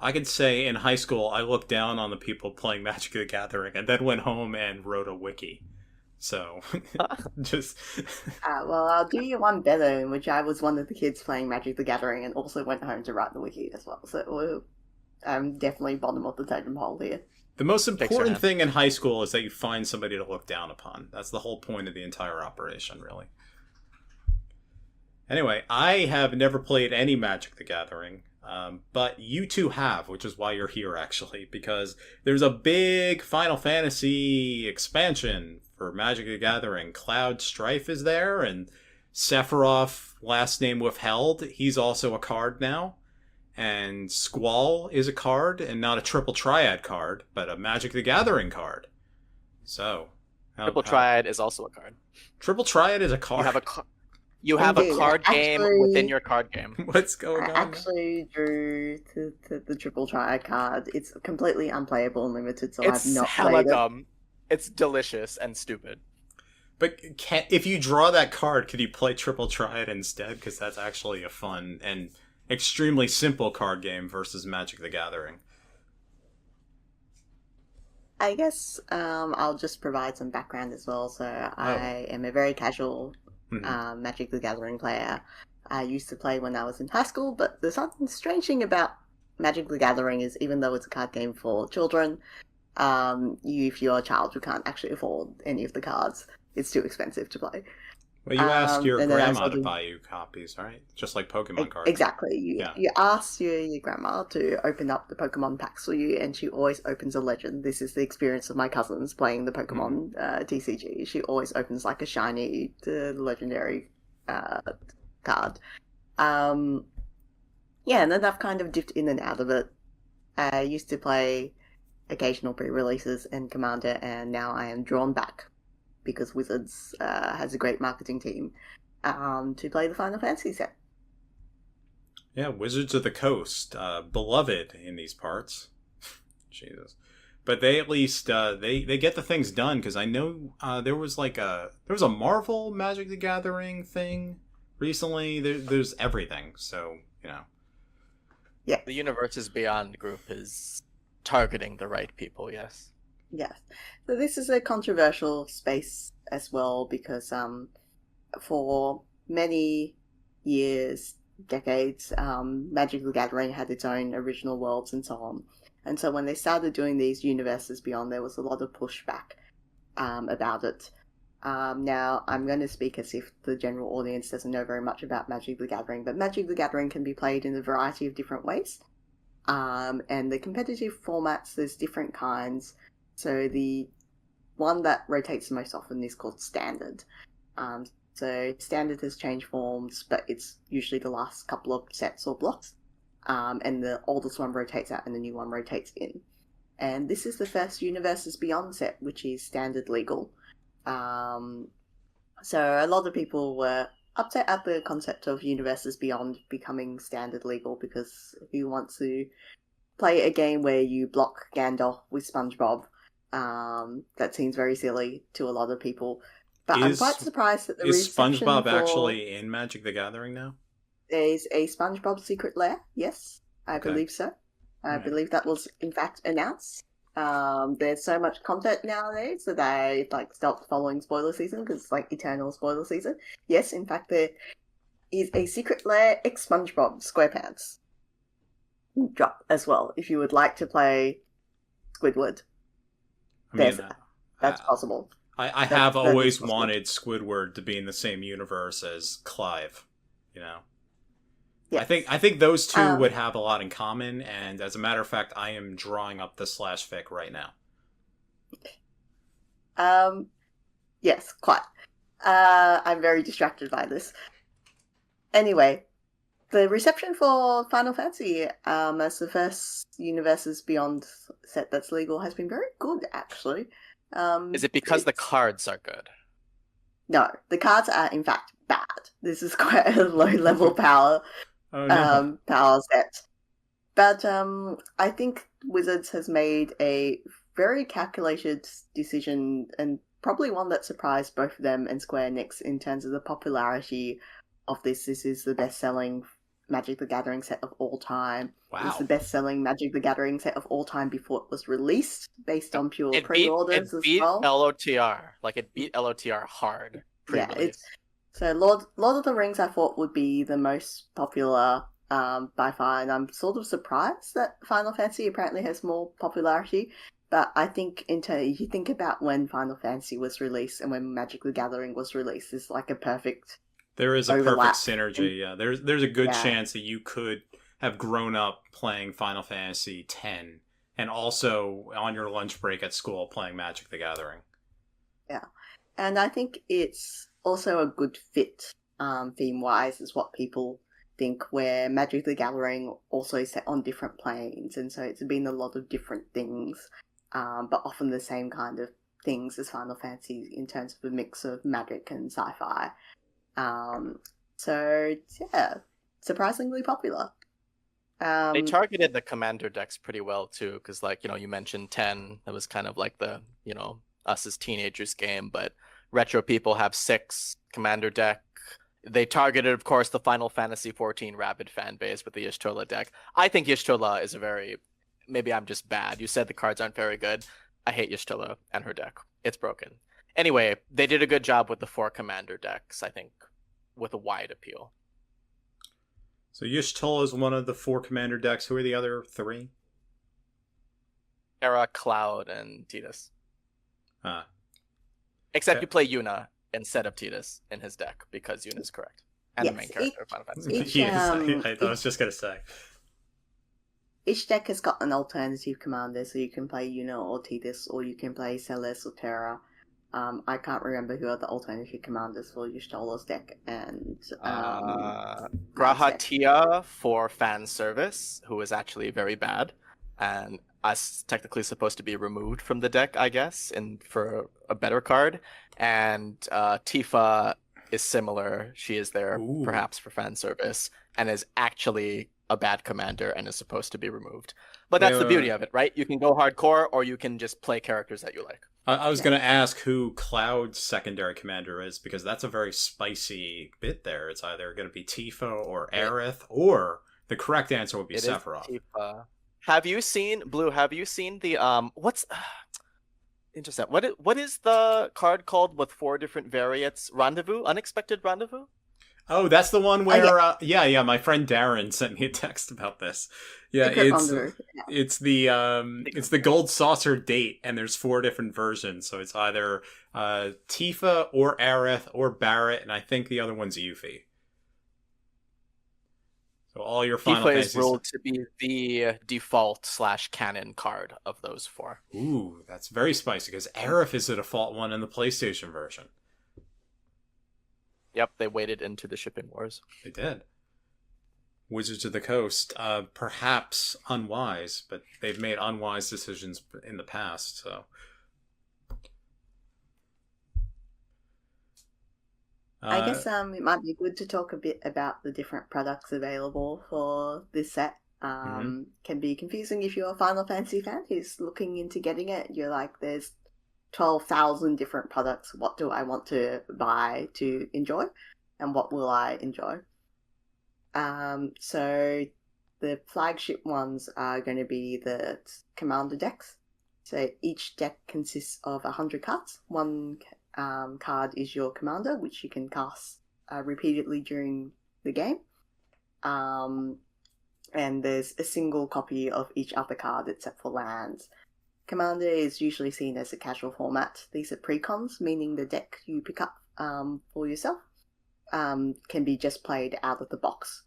Speaker 1: I could say in high school, I looked down on the people playing Magic the Gathering, and then went home and wrote a wiki. So, just...
Speaker 3: Well, I'll do you one better, in which I was one of the kids playing Magic the Gathering and also went home to write the wiki as well. So I'm definitely bottom of the totem pole here.
Speaker 1: The most
Speaker 2: Thanks,
Speaker 1: important
Speaker 2: man.
Speaker 1: thing in high school is that you find somebody to look down upon. That's the whole point of the entire operation, really. Anyway, I have never played any Magic the Gathering, but you two have, which is why you're here, actually, because there's a big Final Fantasy expansion for Magic the Gathering. Cloud Strife is there, and Sephiroth, last name withheld, he's also a card now. And Squall is a card, and not a Triple Triad card, but a Magic the Gathering card. So...
Speaker 2: Triple Triad is also a card.
Speaker 1: Triple Triad is a card?
Speaker 2: You have a
Speaker 3: Indeed.
Speaker 2: card game
Speaker 3: Actually-
Speaker 2: within your card game.
Speaker 1: What's going
Speaker 3: I
Speaker 1: on?
Speaker 3: actually drew to the Triple Triad card. It's completely unplayable and limited, so
Speaker 2: It's
Speaker 3: I've not
Speaker 2: hella
Speaker 3: played it.
Speaker 2: dumb. It's delicious and stupid.
Speaker 1: But if you draw that card, could you play Triple Triad instead? Because that's actually a fun and extremely simple card game versus Magic the Gathering.
Speaker 3: I guess I'll just provide some background as well. So I am a very casual Magic the Gathering player. I used to play when I was in high school, but the strange thing about Magic the Gathering is even though it's a card game for children, if you're a child who can't actually afford any of the cards, it's too expensive to play.
Speaker 1: Well, you asked your
Speaker 3: And then I
Speaker 1: grandma
Speaker 3: sort
Speaker 1: to
Speaker 3: of
Speaker 1: buy you copies, right? Just like Pokemon cards.
Speaker 3: exactly.
Speaker 1: Yeah.
Speaker 3: You ask your grandma to open up the Pokemon packs for you, and she always opens a legend. This is the experience of my cousins playing the Pokemon TCG. She always opens like a shiny, legendary card. Yeah, and then I've kind of dipped in and out of it. I used to play occasional pre-releases and Commander, and now I am drawn back because Wizards has a great marketing team to play the Final Fantasy set.
Speaker 1: Yeah, Wizards of the Coast, beloved in these parts. Jesus, but they at least they get the things done, because I know there was a Marvel Magic the Gathering thing recently. There's everything, so you know.
Speaker 2: Yeah, the Universes Beyond group is targeting the right people. Yes.
Speaker 3: Yes. So this is a controversial space as well because for many years, decades, Magic the Gathering had its own original worlds and so on. And so when they started doing these Universes Beyond, there was a lot of pushback about it. Now, I'm going to speak as if the general audience doesn't know very much about Magic the Gathering, but Magic the Gathering can be played in a variety of different ways. And the competitive formats, there's different kinds. So the one that rotates the most often is called Standard. So Standard has changed forms, but it's usually the last couple of sets or blocks. And the oldest one rotates out and the new one rotates in. And this is the first Universes Beyond set, which is Standard legal. So a lot of people were upset at the concept of Universes Beyond becoming Standard legal, because who wants to play a game where you block Gandalf with SpongeBob? That seems very silly to a lot of people. But I'm quite surprised that the reception
Speaker 1: is SpongeBob actually in Magic the Gathering now?
Speaker 3: There's a SpongeBob secret lair, yes, I believe so. I believe that was in fact announced. There's so much content nowadays that I stopped following spoiler season because it's like eternal spoiler season. Yes, in fact, there is a secret lair ex SpongeBob SquarePants drop as well. If you would like to play Squidward, that's possible.
Speaker 1: I have always wanted Squidward to be in the same universe as Clive. You know. Yes. I think those two would have a lot in common, and as a matter of fact, I am drawing up the /fic right now.
Speaker 3: Yes, quite. I'm very distracted by this. Anyway, the reception for Final Fantasy as the first Universes Beyond set that's legal has been very good, actually.
Speaker 2: Is it because the cards are good?
Speaker 3: No, the cards are in fact bad. This is quite a low-level power. Power set. But I think Wizards has made a very calculated decision, and probably one that surprised both of them and Square Enix in terms of the popularity of this. This is the best-selling Magic the Gathering set of all time.
Speaker 1: Wow.
Speaker 3: It's the best-selling Magic the Gathering set of all time before it was released, based on pure pre-orders as well. It beat
Speaker 2: LOTR. It beat LOTR hard pre-release.
Speaker 3: Yeah, so Lord of the Rings, I thought, would be the most popular by far, and I'm sort of surprised that Final Fantasy apparently has more popularity. But I think if you think about when Final Fantasy was released and when Magic the Gathering was released, it's like a perfect
Speaker 1: There is a
Speaker 3: overlap.
Speaker 1: perfect synergy, yeah. There's a good chance that you could have grown up playing Final Fantasy X and also on your lunch break at school playing Magic the Gathering.
Speaker 3: Yeah. And I think it's also a good fit theme-wise is what people think, where Magic the Gathering also set on different planes, and so it's been a lot of different things, but often the same kind of things as Final Fantasy in terms of a mix of magic and sci-fi. So, yeah, surprisingly popular.
Speaker 2: They targeted the commander decks pretty well, too, because, you mentioned 10, that was kind of like the, us as teenagers game, but retro people have 6 commander deck. They targeted, of course, the Final Fantasy XIV rabid fan base with the Y'shtola deck. I think Y'shtola is maybe I'm just bad. You said the cards aren't very good. I hate Y'shtola and her deck. It's broken. Anyway, they did a good job with the 4 commander decks, I think, with a wide appeal.
Speaker 1: So Y'shtola is one of the 4 commander decks. Who are the other 3?
Speaker 2: Era, Cloud, and Tidus.
Speaker 1: Ah.
Speaker 2: Except you play Yuna instead of Tidus in his deck because Yuna is correct. And
Speaker 3: Yes,
Speaker 2: the main character of Final Fantasy.
Speaker 1: Yes, I was just gonna say.
Speaker 3: Each deck has got an alternative commander, so you can play Yuna or Tidus, or you can play Celes or Terra. I can't remember who are the alternative commanders for Y'shtola's deck, and
Speaker 2: Grahatia for fan service, who is actually very bad, and is technically supposed to be removed from the deck, I guess, and for a better card. And Tifa is similar. She is there perhaps for fan service, and is actually a bad commander and is supposed to be removed. But that's the beauty of it, right? You can go hardcore, or you can just play characters that you like.
Speaker 1: I was going to ask who Cloud's secondary commander is, because that's a very spicy bit there. It's either going to be Tifa or Aerith, or the correct answer would be Sephiroth.
Speaker 2: Tifa. Have you seen, Blue, have you seen the, what's, interesting, what is the card called with 4 different variants? Rendezvous? Unexpected Rendezvous?
Speaker 1: Oh, that's the one where, yeah, my friend Darren sent me a text about this. Yeah, it's the gold saucer date, and there's 4 different versions. So it's either Tifa or Aerith or Barrett, and I think the other one's Yuffie. So all your Final
Speaker 2: Tifa
Speaker 1: Fantasy
Speaker 2: is ruled to be the default / canon card of those 4.
Speaker 1: Ooh, that's very spicy, because Aerith is the default one in the PlayStation version.
Speaker 2: Yep, they waded into the shipping wars.
Speaker 1: They did. Wizards of the Coast, perhaps unwise, but they've made unwise decisions in the past, so.
Speaker 3: I guess it might be good to talk a bit about the different products available for this set. Can be confusing if you're a Final Fantasy fan who's looking into getting it. You're like, there's 12,000 different products. What do I want to buy to enjoy? And what will I enjoy? So the flagship ones are going to be the commander decks. So each deck consists of 100 cards. One card is your commander, which you can cast repeatedly during the game. And there's a single copy of each other card except for lands. Commander is usually seen as a casual format. These are precons, meaning the deck you pick up for yourself can be just played out of the box,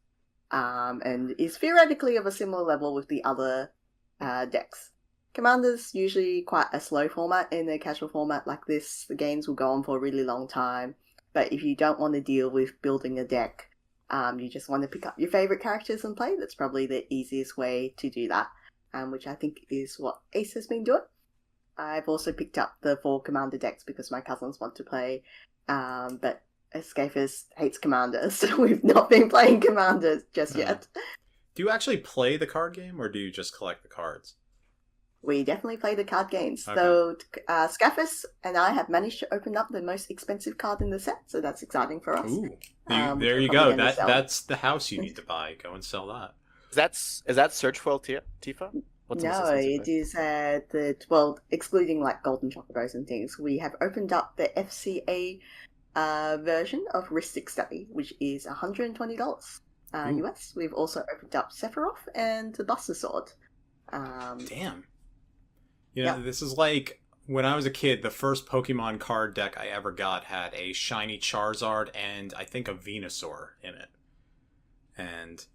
Speaker 3: and is theoretically of a similar level with the other decks. Commander's usually quite a slow format. In a casual format like this, the games will go on for a really long time, but if you don't want to deal with building a deck, you just want to pick up your favourite characters and play, that's probably the easiest way to do that. Which I think is what Ace has been doing. I've also picked up the 4 commander decks because my cousins want to play, but Escapist hates commanders, so we've not been playing commanders just yet.
Speaker 1: Do you actually play the card game, or do you just collect the cards?
Speaker 3: We definitely play the card games.
Speaker 1: Okay.
Speaker 3: So Scaffus and I have managed to open up the most expensive card in the set, so that's exciting for us.
Speaker 1: Ooh, there you go. That's the house you need to buy. Go and sell that.
Speaker 2: Is that Search Foil Tifa?
Speaker 3: No, it is excluding like golden chocobos and things. We have opened up the FCA version of Ristic Study, which is $120 US. We've also opened up Sephiroth and the Buster Sword.
Speaker 1: Damn. This is like when I was a kid, the first Pokemon card deck I ever got had a shiny Charizard and I think a Venusaur in it. And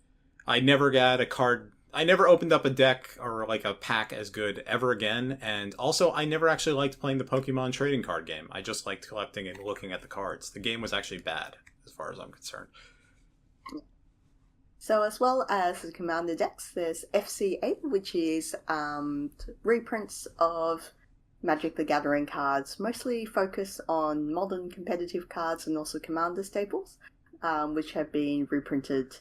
Speaker 1: I never got a card. I never opened up a deck or like a pack as good ever again. And also, I never actually liked playing the Pokemon trading card game. I just liked collecting and looking at the cards. The game was actually bad, as far as I'm concerned.
Speaker 3: So as well as the commander decks, there's FC8, which is reprints of Magic the Gathering cards, mostly focus on modern competitive cards and also commander staples, which have been reprinted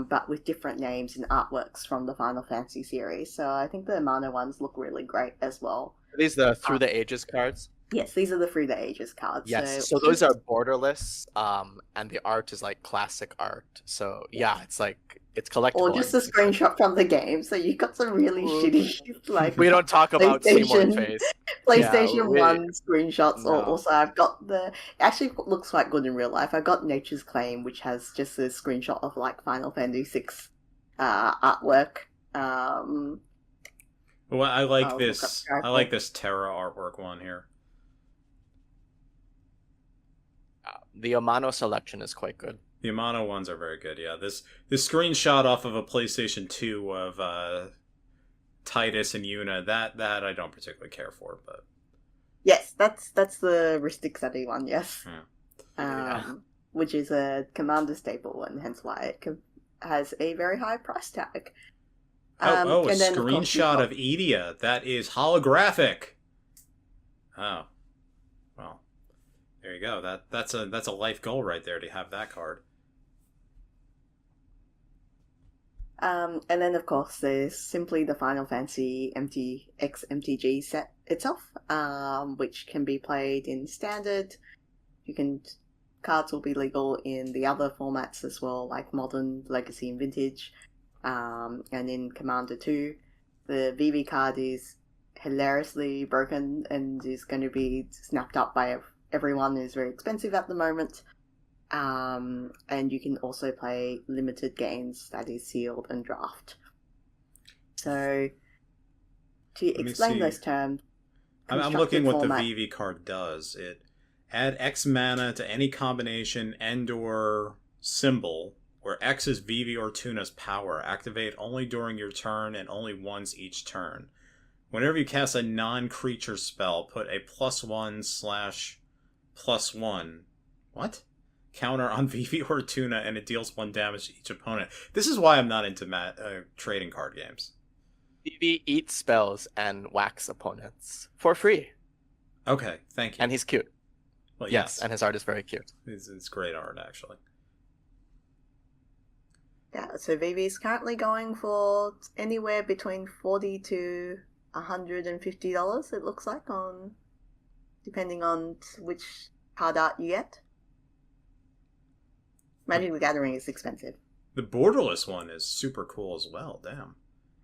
Speaker 3: but with different names and artworks from the Final Fantasy series. So I think the Mana ones look really great as well.
Speaker 2: Are these the Through the Ages cards?
Speaker 3: Yes, these are the Through the Ages cards.
Speaker 2: Yes, so those are borderless, and the art is like classic art. So yeah, it's like, it's collectible.
Speaker 3: Or just a screenshot from the game, so you've got some really shitty, like...
Speaker 2: We don't talk about Seymour face.
Speaker 3: PlayStation 1 screenshots, or also I've got the... It actually looks quite good in real life. I've got Nature's Claim, which has just a screenshot of, like, Final Fantasy 6 artwork.
Speaker 1: Well, I like this. I like this Terra artwork one here.
Speaker 2: The Amano selection is quite good.
Speaker 1: The Amano ones are very good, yeah. This screenshot off of a PlayStation 2 of Titus and Yuna, that I don't particularly care for, but...
Speaker 3: Yes, that's the Ristic Study one, yes.
Speaker 1: Yeah.
Speaker 3: Which is a Commander staple, and hence why it has a very high price tag.
Speaker 1: A
Speaker 3: and then,
Speaker 1: screenshot of Edia. That is holographic. Oh. Well, there you go. That's a life goal right there to have that card.
Speaker 3: And then, of course, there's simply the Final Fantasy MTG set itself, which can be played in Standard. Cards will be legal in the other formats as well, like Modern, Legacy, and Vintage. And in Commander 2, the VV card is hilariously broken and is going to be snapped up by everyone. It's very expensive at the moment. And you can also play limited games, that is sealed and draft. So, to explain those terms,
Speaker 1: I'm looking what the VV card does. It add X mana to any combination and/or symbol where X is VV or Tuna's power. Activate only during your turn and only once each turn. Whenever you cast a non-creature spell, put a +1/+1. What? Counter on VV or Tuna, and it deals 1 damage to each opponent. This is why I'm not into trading card games.
Speaker 2: VV eats spells and whacks opponents for free.
Speaker 1: Okay, thank you.
Speaker 2: And he's cute.
Speaker 1: Well,
Speaker 2: yes, and his art is very cute.
Speaker 1: It's great art, actually.
Speaker 3: Yeah, so VV is currently going for anywhere between $40 to $150, it looks like, depending on which card art you get. Magic the Gathering is expensive.
Speaker 1: The borderless one is super cool as well, damn.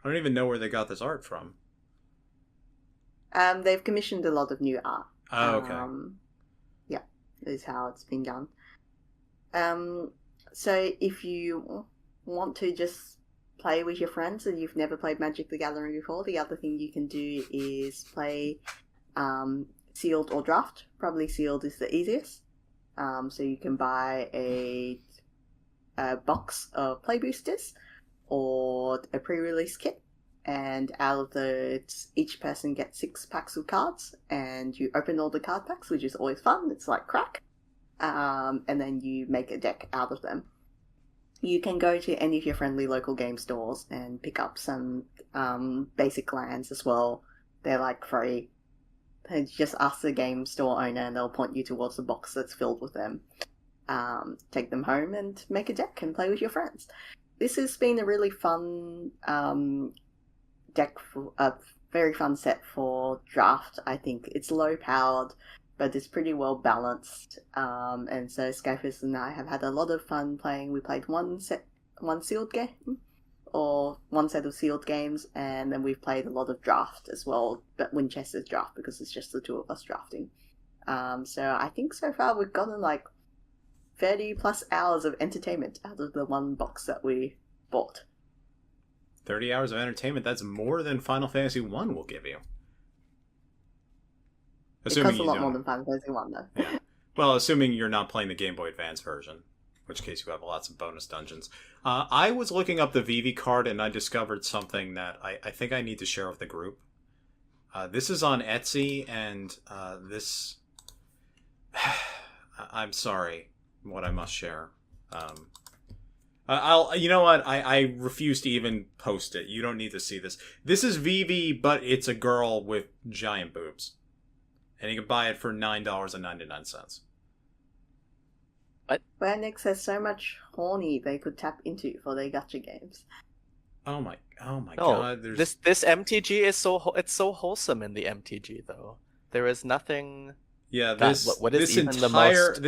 Speaker 1: I don't even know where they got this art from.
Speaker 3: They've commissioned a lot of new art.
Speaker 1: Oh, okay.
Speaker 3: Yeah, is how it's been done. So if you want to just play with your friends and you've never played Magic the Gathering before, the other thing you can do is play sealed or draft. Probably sealed is the easiest. So you can buy a box of play boosters or a pre-release kit, and out of each person gets 6 packs of cards, and you open all the card packs, which is always fun. It's like crack. And then you make a deck out of them. You can go to any of your friendly local game stores and pick up some basic lands as well. They're like free. And just ask the game store owner and they'll point you towards the box that's filled with them. Take them home and make a deck and play with your friends. This has been a really fun deck, a very fun set for draft, I think. It's low powered, but it's pretty well balanced. And so Skyfist and I have had a lot of fun playing. We played one sealed game, or one set of sealed games, and then we've played a lot of draft as well, but Winchester's draft, because it's just the two of us drafting. So I think so far we've gotten like 30 plus hours of entertainment out of the one box that we bought.
Speaker 1: 30 hours of entertainment, that's more than Final Fantasy 1 will give you.
Speaker 3: It costs a lot more than Final Fantasy 1 though.
Speaker 1: Yeah. Well, assuming you're not playing the Game Boy Advance version, in which case you have lots of bonus dungeons. I was looking up the VV card and I discovered something that I think I need to share with the group. This is on Etsy, and this... I'm sorry what I must share. You know what? I refuse to even post it. You don't need to see this. This is VV, but it's a girl with giant boobs. And you can buy it for $9.99.
Speaker 2: What?
Speaker 3: Square Enix has so much horny they could tap into for their gacha games.
Speaker 1: Oh my god!
Speaker 2: This MTG is so wholesome in the MTG though. There is nothing.
Speaker 1: Yeah,
Speaker 2: this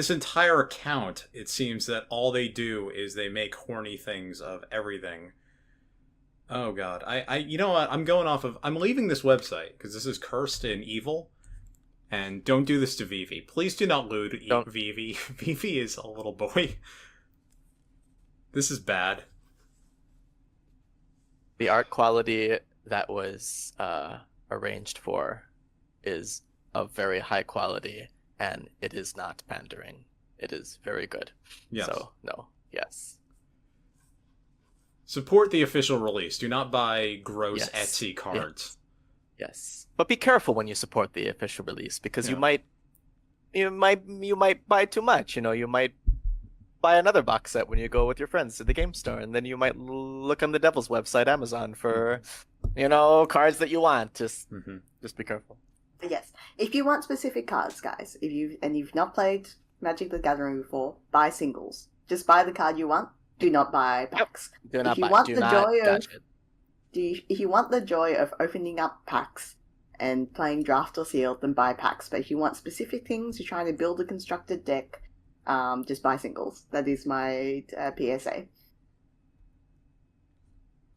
Speaker 1: entire account, it seems that all they do is they make horny things of everything. Oh god, you know what? I'm leaving this website because this is cursed and evil. And don't do this to Vivi. Please do not lewd Vivi. Vivi is a little boy. This is bad.
Speaker 2: The art quality that was arranged for is of very high quality, and it is not pandering. it is very good.
Speaker 1: Yes.
Speaker 2: So, no. Yes.
Speaker 1: Support the official release. Do not buy gross
Speaker 2: Yes.
Speaker 1: Etsy cards.
Speaker 2: Yes. But be careful when you support the official release, because
Speaker 1: Yeah.
Speaker 2: you might buy too much. You might buy another box set when you go with your friends to the game store, and then you might look on the devil's website, Amazon, for cards that you want. Just be careful.
Speaker 3: Yes, if you want specific cards, guys, if you've not played Magic the Gathering before, buy singles. Just buy the card you want. Do not buy packs.
Speaker 2: Do not
Speaker 3: if you
Speaker 2: buy.
Speaker 3: want
Speaker 2: Do
Speaker 3: the
Speaker 2: not
Speaker 3: joy
Speaker 2: touch
Speaker 3: of,
Speaker 2: it.
Speaker 3: if you want the joy of opening up packs and playing draft or sealed, then buy packs. But if you want specific things, you're trying to build a constructed deck, just buy singles. That is my PSA.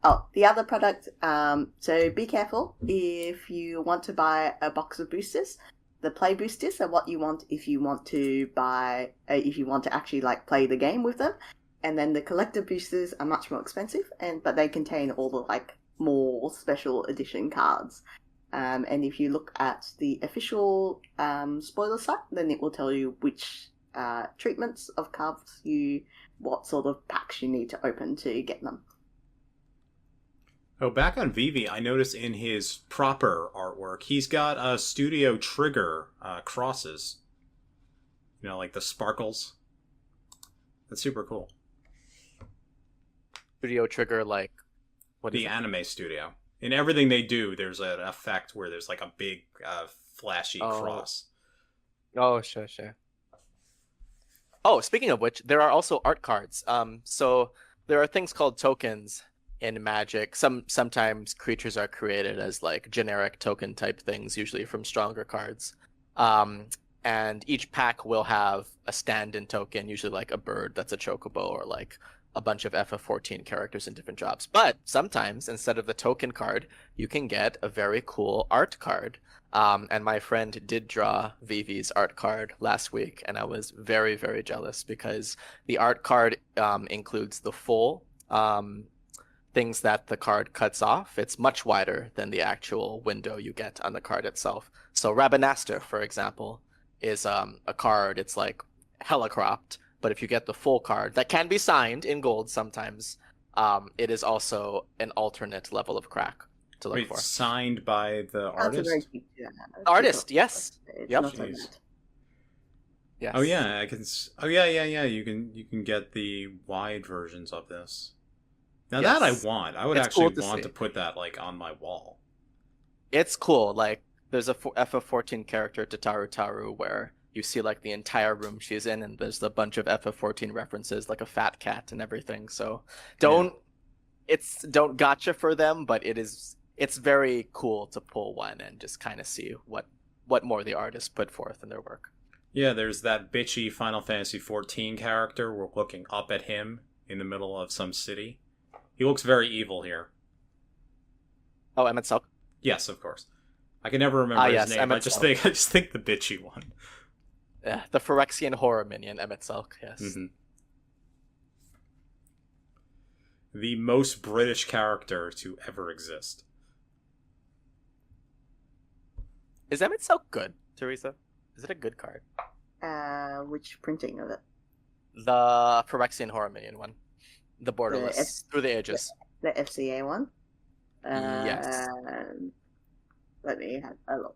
Speaker 3: Oh, the other product, so be careful if you want to buy a box of boosters. The play boosters are what you want if you want to actually like play the game with them. And then the collector boosters are much more expensive, but they contain all the like more special edition cards. And if you look at the official spoiler site, then it will tell you which treatments of cards what sort of packs you need to open to get them.
Speaker 1: Oh, back on Vivi, I noticed in his proper artwork, he's got Studio Trigger crosses. Like the sparkles. That's super cool.
Speaker 2: Studio Trigger, like what?
Speaker 1: The anime studio. In everything they do, there's an effect where there's like a big, flashy cross.
Speaker 2: Oh, sure. Oh, speaking of which, there are also art cards. So there are things called tokens in Magic. Sometimes creatures are created as like generic token type things, usually from stronger cards. And each pack will have a stand-in token, usually like a bird that's a chocobo, or like a bunch of FF14 characters in different jobs. But sometimes, instead of the token card, you can get a very cool art card. And my friend did draw Vivi's art card last week, and I was very, very jealous because the art card includes the full things that the card cuts off. It's much wider than the actual window you get on the card itself. So Rabanaster, for example, is a card. It's like hella cropped. But if you get the full card, that can be signed in gold sometimes, it is also an alternate level of crack to look for.
Speaker 1: Signed by the artist?
Speaker 2: Artist, yes. Yep.
Speaker 1: Yes. Oh yeah, I can. Oh yeah. You can get the wide versions of this. Now that I want, I would actually want to put that like on my wall.
Speaker 2: It's cool. Like there's a FF14 character, Taru, where you see like the entire room she's in, and there's a bunch of FF14 references, like a fat cat and everything. So don't gotcha for them, but it's very cool to pull one and just kind of see what more the artists put forth in their work.
Speaker 1: Yeah, there's that bitchy Final Fantasy XIV character. We're looking up at him in the middle of some city. He looks very evil here.
Speaker 2: Oh, Emmett Selk?
Speaker 1: Yes, of course. I can never remember his name. I just think the bitchy one.
Speaker 2: Yeah, the Phyrexian horror minion, Emmett Selk, yes.
Speaker 1: Mm-hmm. The most British character to ever exist.
Speaker 2: Is Emmett Selk good, Teresa? Is it a good card?
Speaker 3: Which printing of it?
Speaker 2: The Phyrexian horror minion one. The borderless, through the ages.
Speaker 3: The FCA one?
Speaker 2: Yes.
Speaker 3: Let me have a look.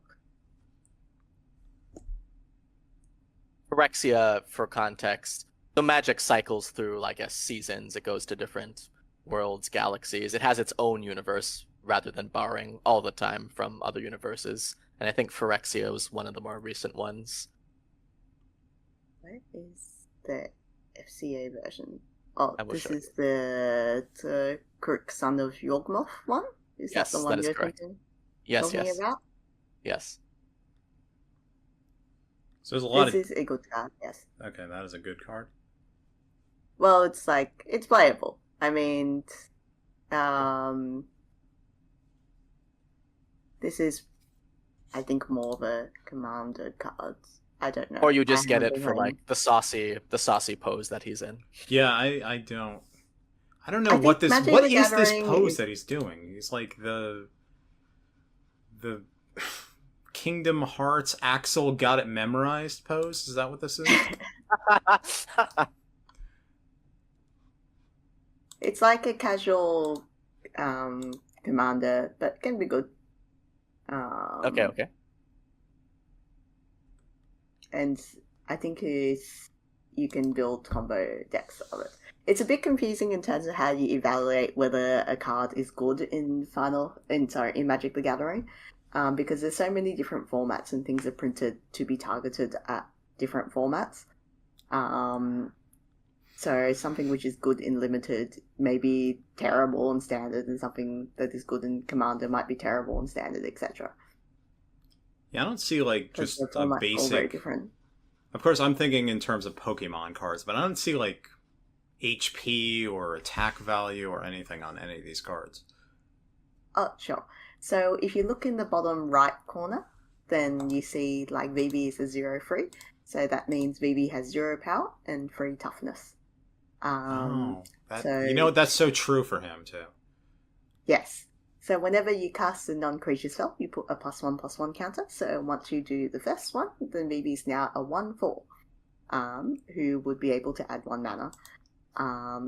Speaker 2: Phyrexia, for context, the magic cycles through, I guess, seasons. It goes to different worlds, galaxies. It has its own universe rather than borrowing all the time from other universes. And I think Phyrexia was one of the more recent ones.
Speaker 3: What is the FCA version? Oh, this is the Kirk Son of Yawgmoth one? Is
Speaker 2: yes,
Speaker 3: that the one
Speaker 2: you're talking
Speaker 3: about?
Speaker 2: Yes.
Speaker 1: So there's a lot
Speaker 3: This is a good card, yes.
Speaker 1: Okay, that is a good card.
Speaker 3: Well, it's playable. I mean, this is, I think, more of a commander card. I don't know.
Speaker 2: Or you just get it for like the saucy pose that he's in.
Speaker 1: Yeah, I don't know what is this pose that he's doing. He's like the Kingdom Hearts Axel got it memorized pose? Is that what this is?
Speaker 3: It's like a casual commander, but can be good.
Speaker 2: Okay.
Speaker 3: And I think you can build combo decks of it. It's a bit confusing in terms of how you evaluate whether a card is good in Magic the Gathering, because there's so many different formats and things are printed to be targeted at different formats. So something which is good in Limited may be terrible in Standard, and something that is good in Commander might be terrible in Standard, etc.
Speaker 1: Yeah, I don't see like just a basic.
Speaker 3: All very different.
Speaker 1: Of course, I'm thinking in terms of Pokemon cards, but I don't see like HP or attack value or anything on any of these cards.
Speaker 3: Oh, sure. So if you look in the bottom right corner, then you see like VV is a 0/3. So that means VV has 0 power and 3 toughness.
Speaker 1: That's so true for him too.
Speaker 3: Yes. So whenever you cast a non-creature spell, you put a +1/+1 counter. So once you do the first one, then VV is now a 1/4, who would be able to add 1 mana.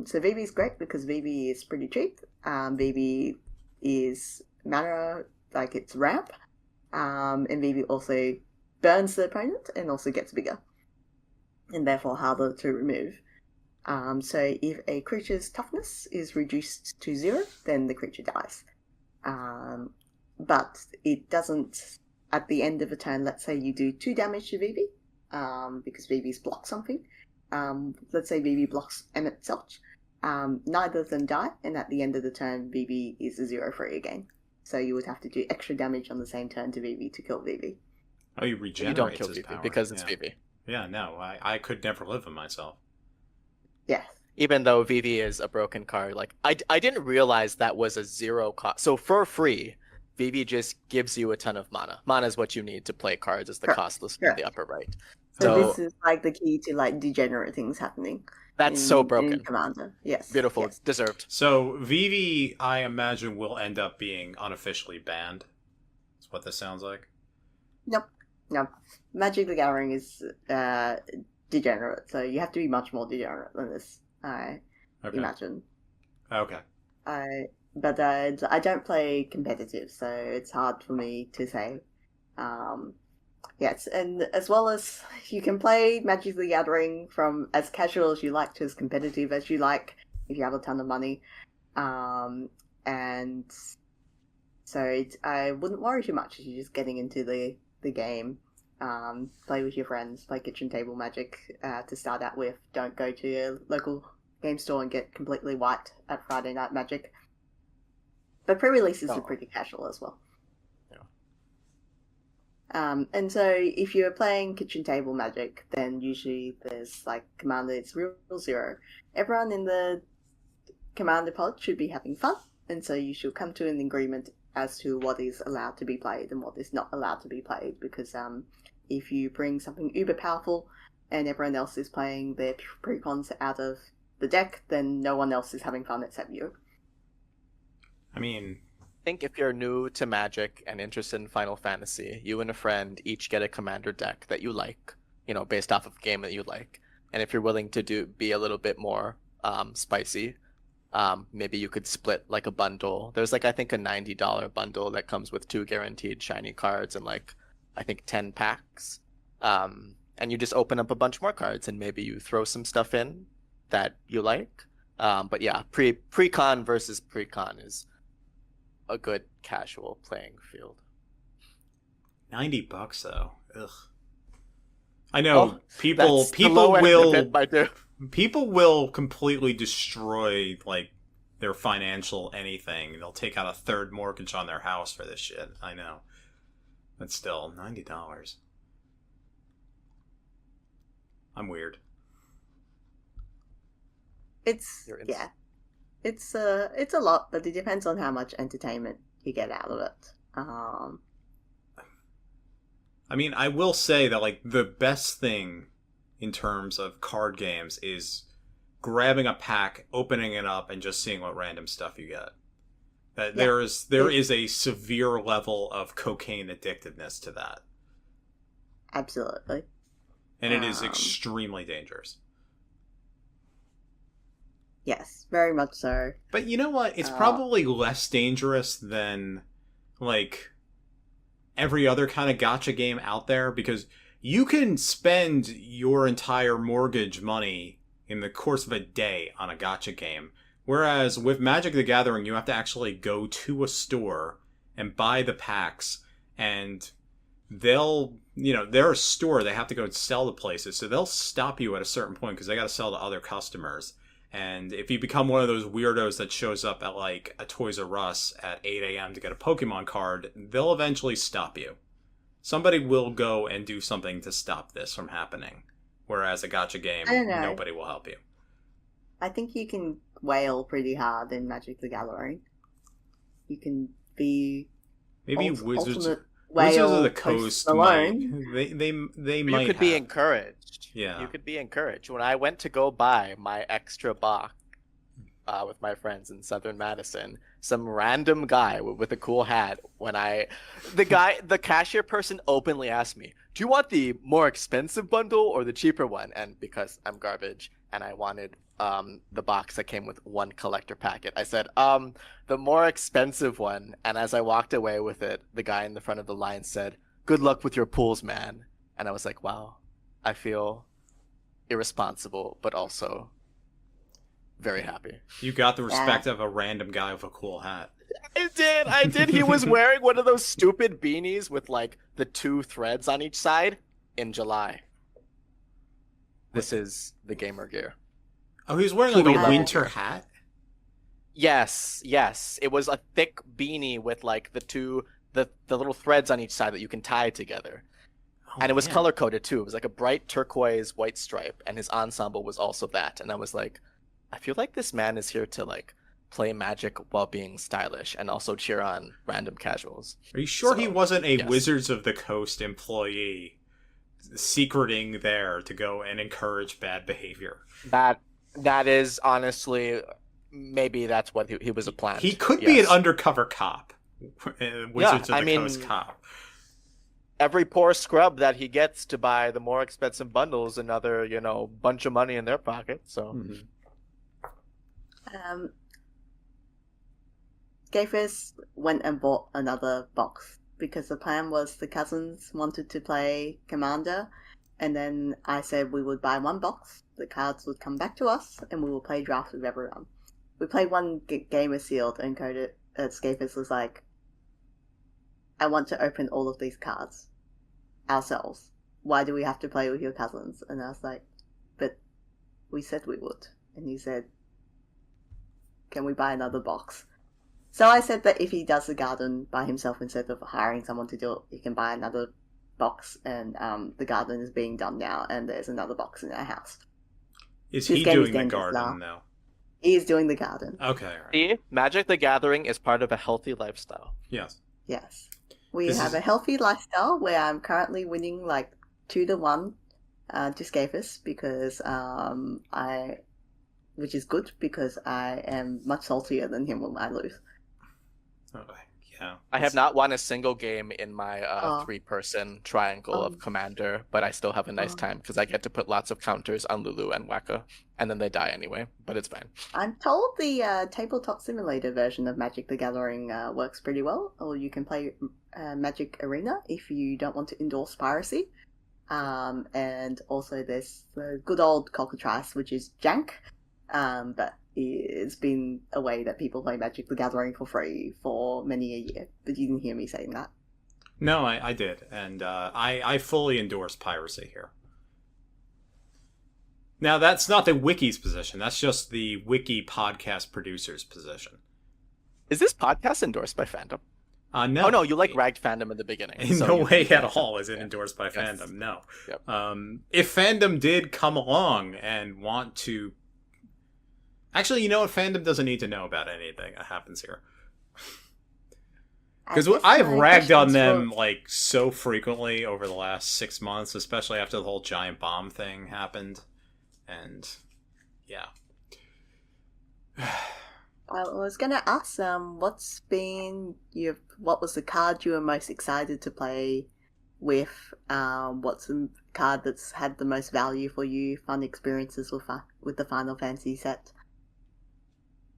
Speaker 3: So VV is great because VV is pretty cheap. VV is mana, like it's ramp. And VV also burns the opponent and also gets bigger, and therefore harder to remove. So if a creature's toughness is reduced to 0, then the creature dies. But it doesn't, at the end of a turn, let's say you do 2 damage to VV, because VV's blocked something. Let's say VV blocks Emmett Selch. Neither of them die, and at the end of the turn, VV is a 0/3 again. So you would have to do extra damage on the same turn to VV to kill VV.
Speaker 1: Oh, you regenerate.
Speaker 2: You don't kill
Speaker 1: his
Speaker 2: VV
Speaker 1: power.
Speaker 2: because it's VV.
Speaker 1: Yeah, no, I could never live with myself.
Speaker 3: Yes.
Speaker 2: Even though VV is a broken card, like I didn't realize that was a 0 cost. So for free, VV just gives you a ton of mana. Mana is what you need to play cards, as the cost listed in the upper right.
Speaker 3: So this is like the key to like degenerate things happening.
Speaker 2: That's so broken.
Speaker 3: In Commander. Yes.
Speaker 2: Beautiful.
Speaker 3: Yes.
Speaker 2: Deserved.
Speaker 1: So VV, I imagine, will end up being unofficially banned. That's what this sounds like.
Speaker 3: Nope. No. Magic the Gathering is degenerate, so you have to be much more degenerate than this, I imagine.
Speaker 1: Okay.
Speaker 3: But I don't play competitive, so it's hard for me to say. Yes, and as well as you can play Magic the Gathering from as casual as you like to as competitive as you like, if you have a ton of money. And so I wouldn't worry too much if you're just getting into the game. Play with your friends, play kitchen table Magic to start out with. Don't go to your local game store and get completely wiped at Friday Night Magic. But pre-releases are pretty casual as well. And so if you're playing kitchen table Magic, then usually there's like Commander, it's Rule 0. Everyone in the Commander pod should be having fun, and so you should come to an agreement as to what is allowed to be played and what is not allowed to be played, because if you bring something uber powerful and everyone else is playing their precons out of the deck, then no one else is having fun except you.
Speaker 1: I mean,
Speaker 2: I think if you're new to Magic and interested in Final Fantasy, you and a friend each get a commander deck that you like, based off of a game that you like. And if you're willing to be a little bit more spicy, maybe you could split like a bundle. There's I think a $90 bundle that comes with 2 guaranteed shiny cards and I think 10 packs. And you just open up a bunch more cards and maybe you throw some stuff in that you like. But yeah, pre-con versus pre-con is a good casual playing field.
Speaker 1: $90 though. Ugh. I know people will completely destroy their financial anything. They'll take out a third mortgage on their house for this shit. I know. But still, $90. I'm weird. It's
Speaker 3: a lot, but it depends on how much entertainment you get out of it.
Speaker 1: I mean, I will say that the best thing in terms of card games is grabbing a pack, opening it up, and just seeing what random stuff you get. There is a severe level of cocaine addictiveness to that.
Speaker 3: Absolutely.
Speaker 1: And it is extremely dangerous.
Speaker 3: Yes, very much so.
Speaker 1: But you know what? It's probably less dangerous than, like, every other kind of gacha game out there, because you can spend your entire mortgage money in the course of a day on a gacha game. Whereas with Magic the Gathering, you have to actually go to a store and buy the packs, and they're a store, they have to go and sell to places, so they'll stop you at a certain point because they got to sell to other customers. And if you become one of those weirdos that shows up at like a Toys R Us at 8 a.m. to get a Pokemon card, they'll eventually stop you. Somebody will go and do something to stop this from happening. Whereas a gacha game, nobody will help you.
Speaker 3: I think you can wail pretty hard in Magic the Gathering. You can be
Speaker 1: maybe Wizards of the Coast
Speaker 3: alone.
Speaker 1: They
Speaker 2: you
Speaker 1: might
Speaker 2: could be encouraged.
Speaker 1: Yeah.
Speaker 2: You could be encouraged. When I went to go buy my extra box with my friends in Southern Madison, some random guy with a cool hat, the cashier person openly asked me, "Do you want the more expensive bundle or the cheaper one?" And because I'm garbage and I wanted the box that came with one collector packet, I said, the more expensive one. And as I walked away with it, the guy in the front of the line said, "Good luck with your pools, man." And I was like, wow, I feel irresponsible, but also very happy.
Speaker 1: You got the respect of a random guy with a cool hat.
Speaker 2: I did. He was wearing one of those stupid beanies with like the 2 threads on each side in July. This is the gamer gear.
Speaker 1: Oh, he was wearing like a winter hat?
Speaker 2: Yes. It was a thick beanie with like the little threads on each side that you can tie together. And it was color coded too. It was like a bright turquoise white stripe, and his ensemble was also that. And I was like, I feel like this man is here to like play Magic while being stylish and also cheer on random casuals.
Speaker 1: Are you sure he wasn't a Wizards of the Coast employee secreting there to go and encourage bad behavior?
Speaker 2: That is honestly, maybe that's what he was a plant.
Speaker 1: He could be an undercover cop. Wizards of the Coast cop.
Speaker 2: Every poor scrub that he gets to buy the more expensive bundles, another, bunch of money in their pocket. So,
Speaker 3: Gafers went and bought another box because the plan was the cousins wanted to play Commander, and then I said we would buy one box, the cards would come back to us, and we will play drafts with everyone. We played one game of Sealed, and Gafers was like, I want to open all of these cards ourselves. Why do we have to play with your cousins? And I was like, but we said we would. And he said, can we buy another box? So I said that if he does the garden by himself instead of hiring someone to do it, he can buy another box. And the garden is being done now, and there's another box in our house.
Speaker 1: Is he doing the garden now?
Speaker 3: He is doing the garden.
Speaker 1: Okay. Right.
Speaker 2: See, Magic the Gathering is part of a healthy lifestyle.
Speaker 1: Yes.
Speaker 3: We have a healthy lifestyle where I'm currently winning like 2-1 to Scapus because which is good because I am much saltier than him when I lose.
Speaker 1: Oh, yeah.
Speaker 2: I have not won a single game in my 3-person triangle of Commander, but I still have a nice time because I get to put lots of counters on Lulu and Waka, and then they die anyway, but it's fine.
Speaker 3: I'm told the tabletop simulator version of Magic the Gathering works pretty well, or you can play Magic Arena if you don't want to endorse piracy. And also there's the good old Cockatrice, which is jank, but it's been a way that people play Magic the Gathering for free for many a year. But you didn't hear me saying that.
Speaker 1: No, I did, and I fully endorse piracy here. Now, that's not the Wiki's position. That's just the Wiki Podcast producer's position.
Speaker 2: Is this podcast endorsed by fandom?
Speaker 1: No.
Speaker 2: Oh, no, you ragged fandom in the beginning.
Speaker 1: In no way at all is it endorsed by fandom, no.
Speaker 2: Yep.
Speaker 1: If fandom did come along and want to... Actually, you know what? Fandom doesn't need to know about anything that happens here. Because I've ragged on them so frequently over the last 6 months, especially after the whole giant bomb thing happened. And, yeah.
Speaker 3: I was going to ask, what was the card you were most excited to play with what's the card that's had the most value for you, fun experiences with the Final Fantasy set?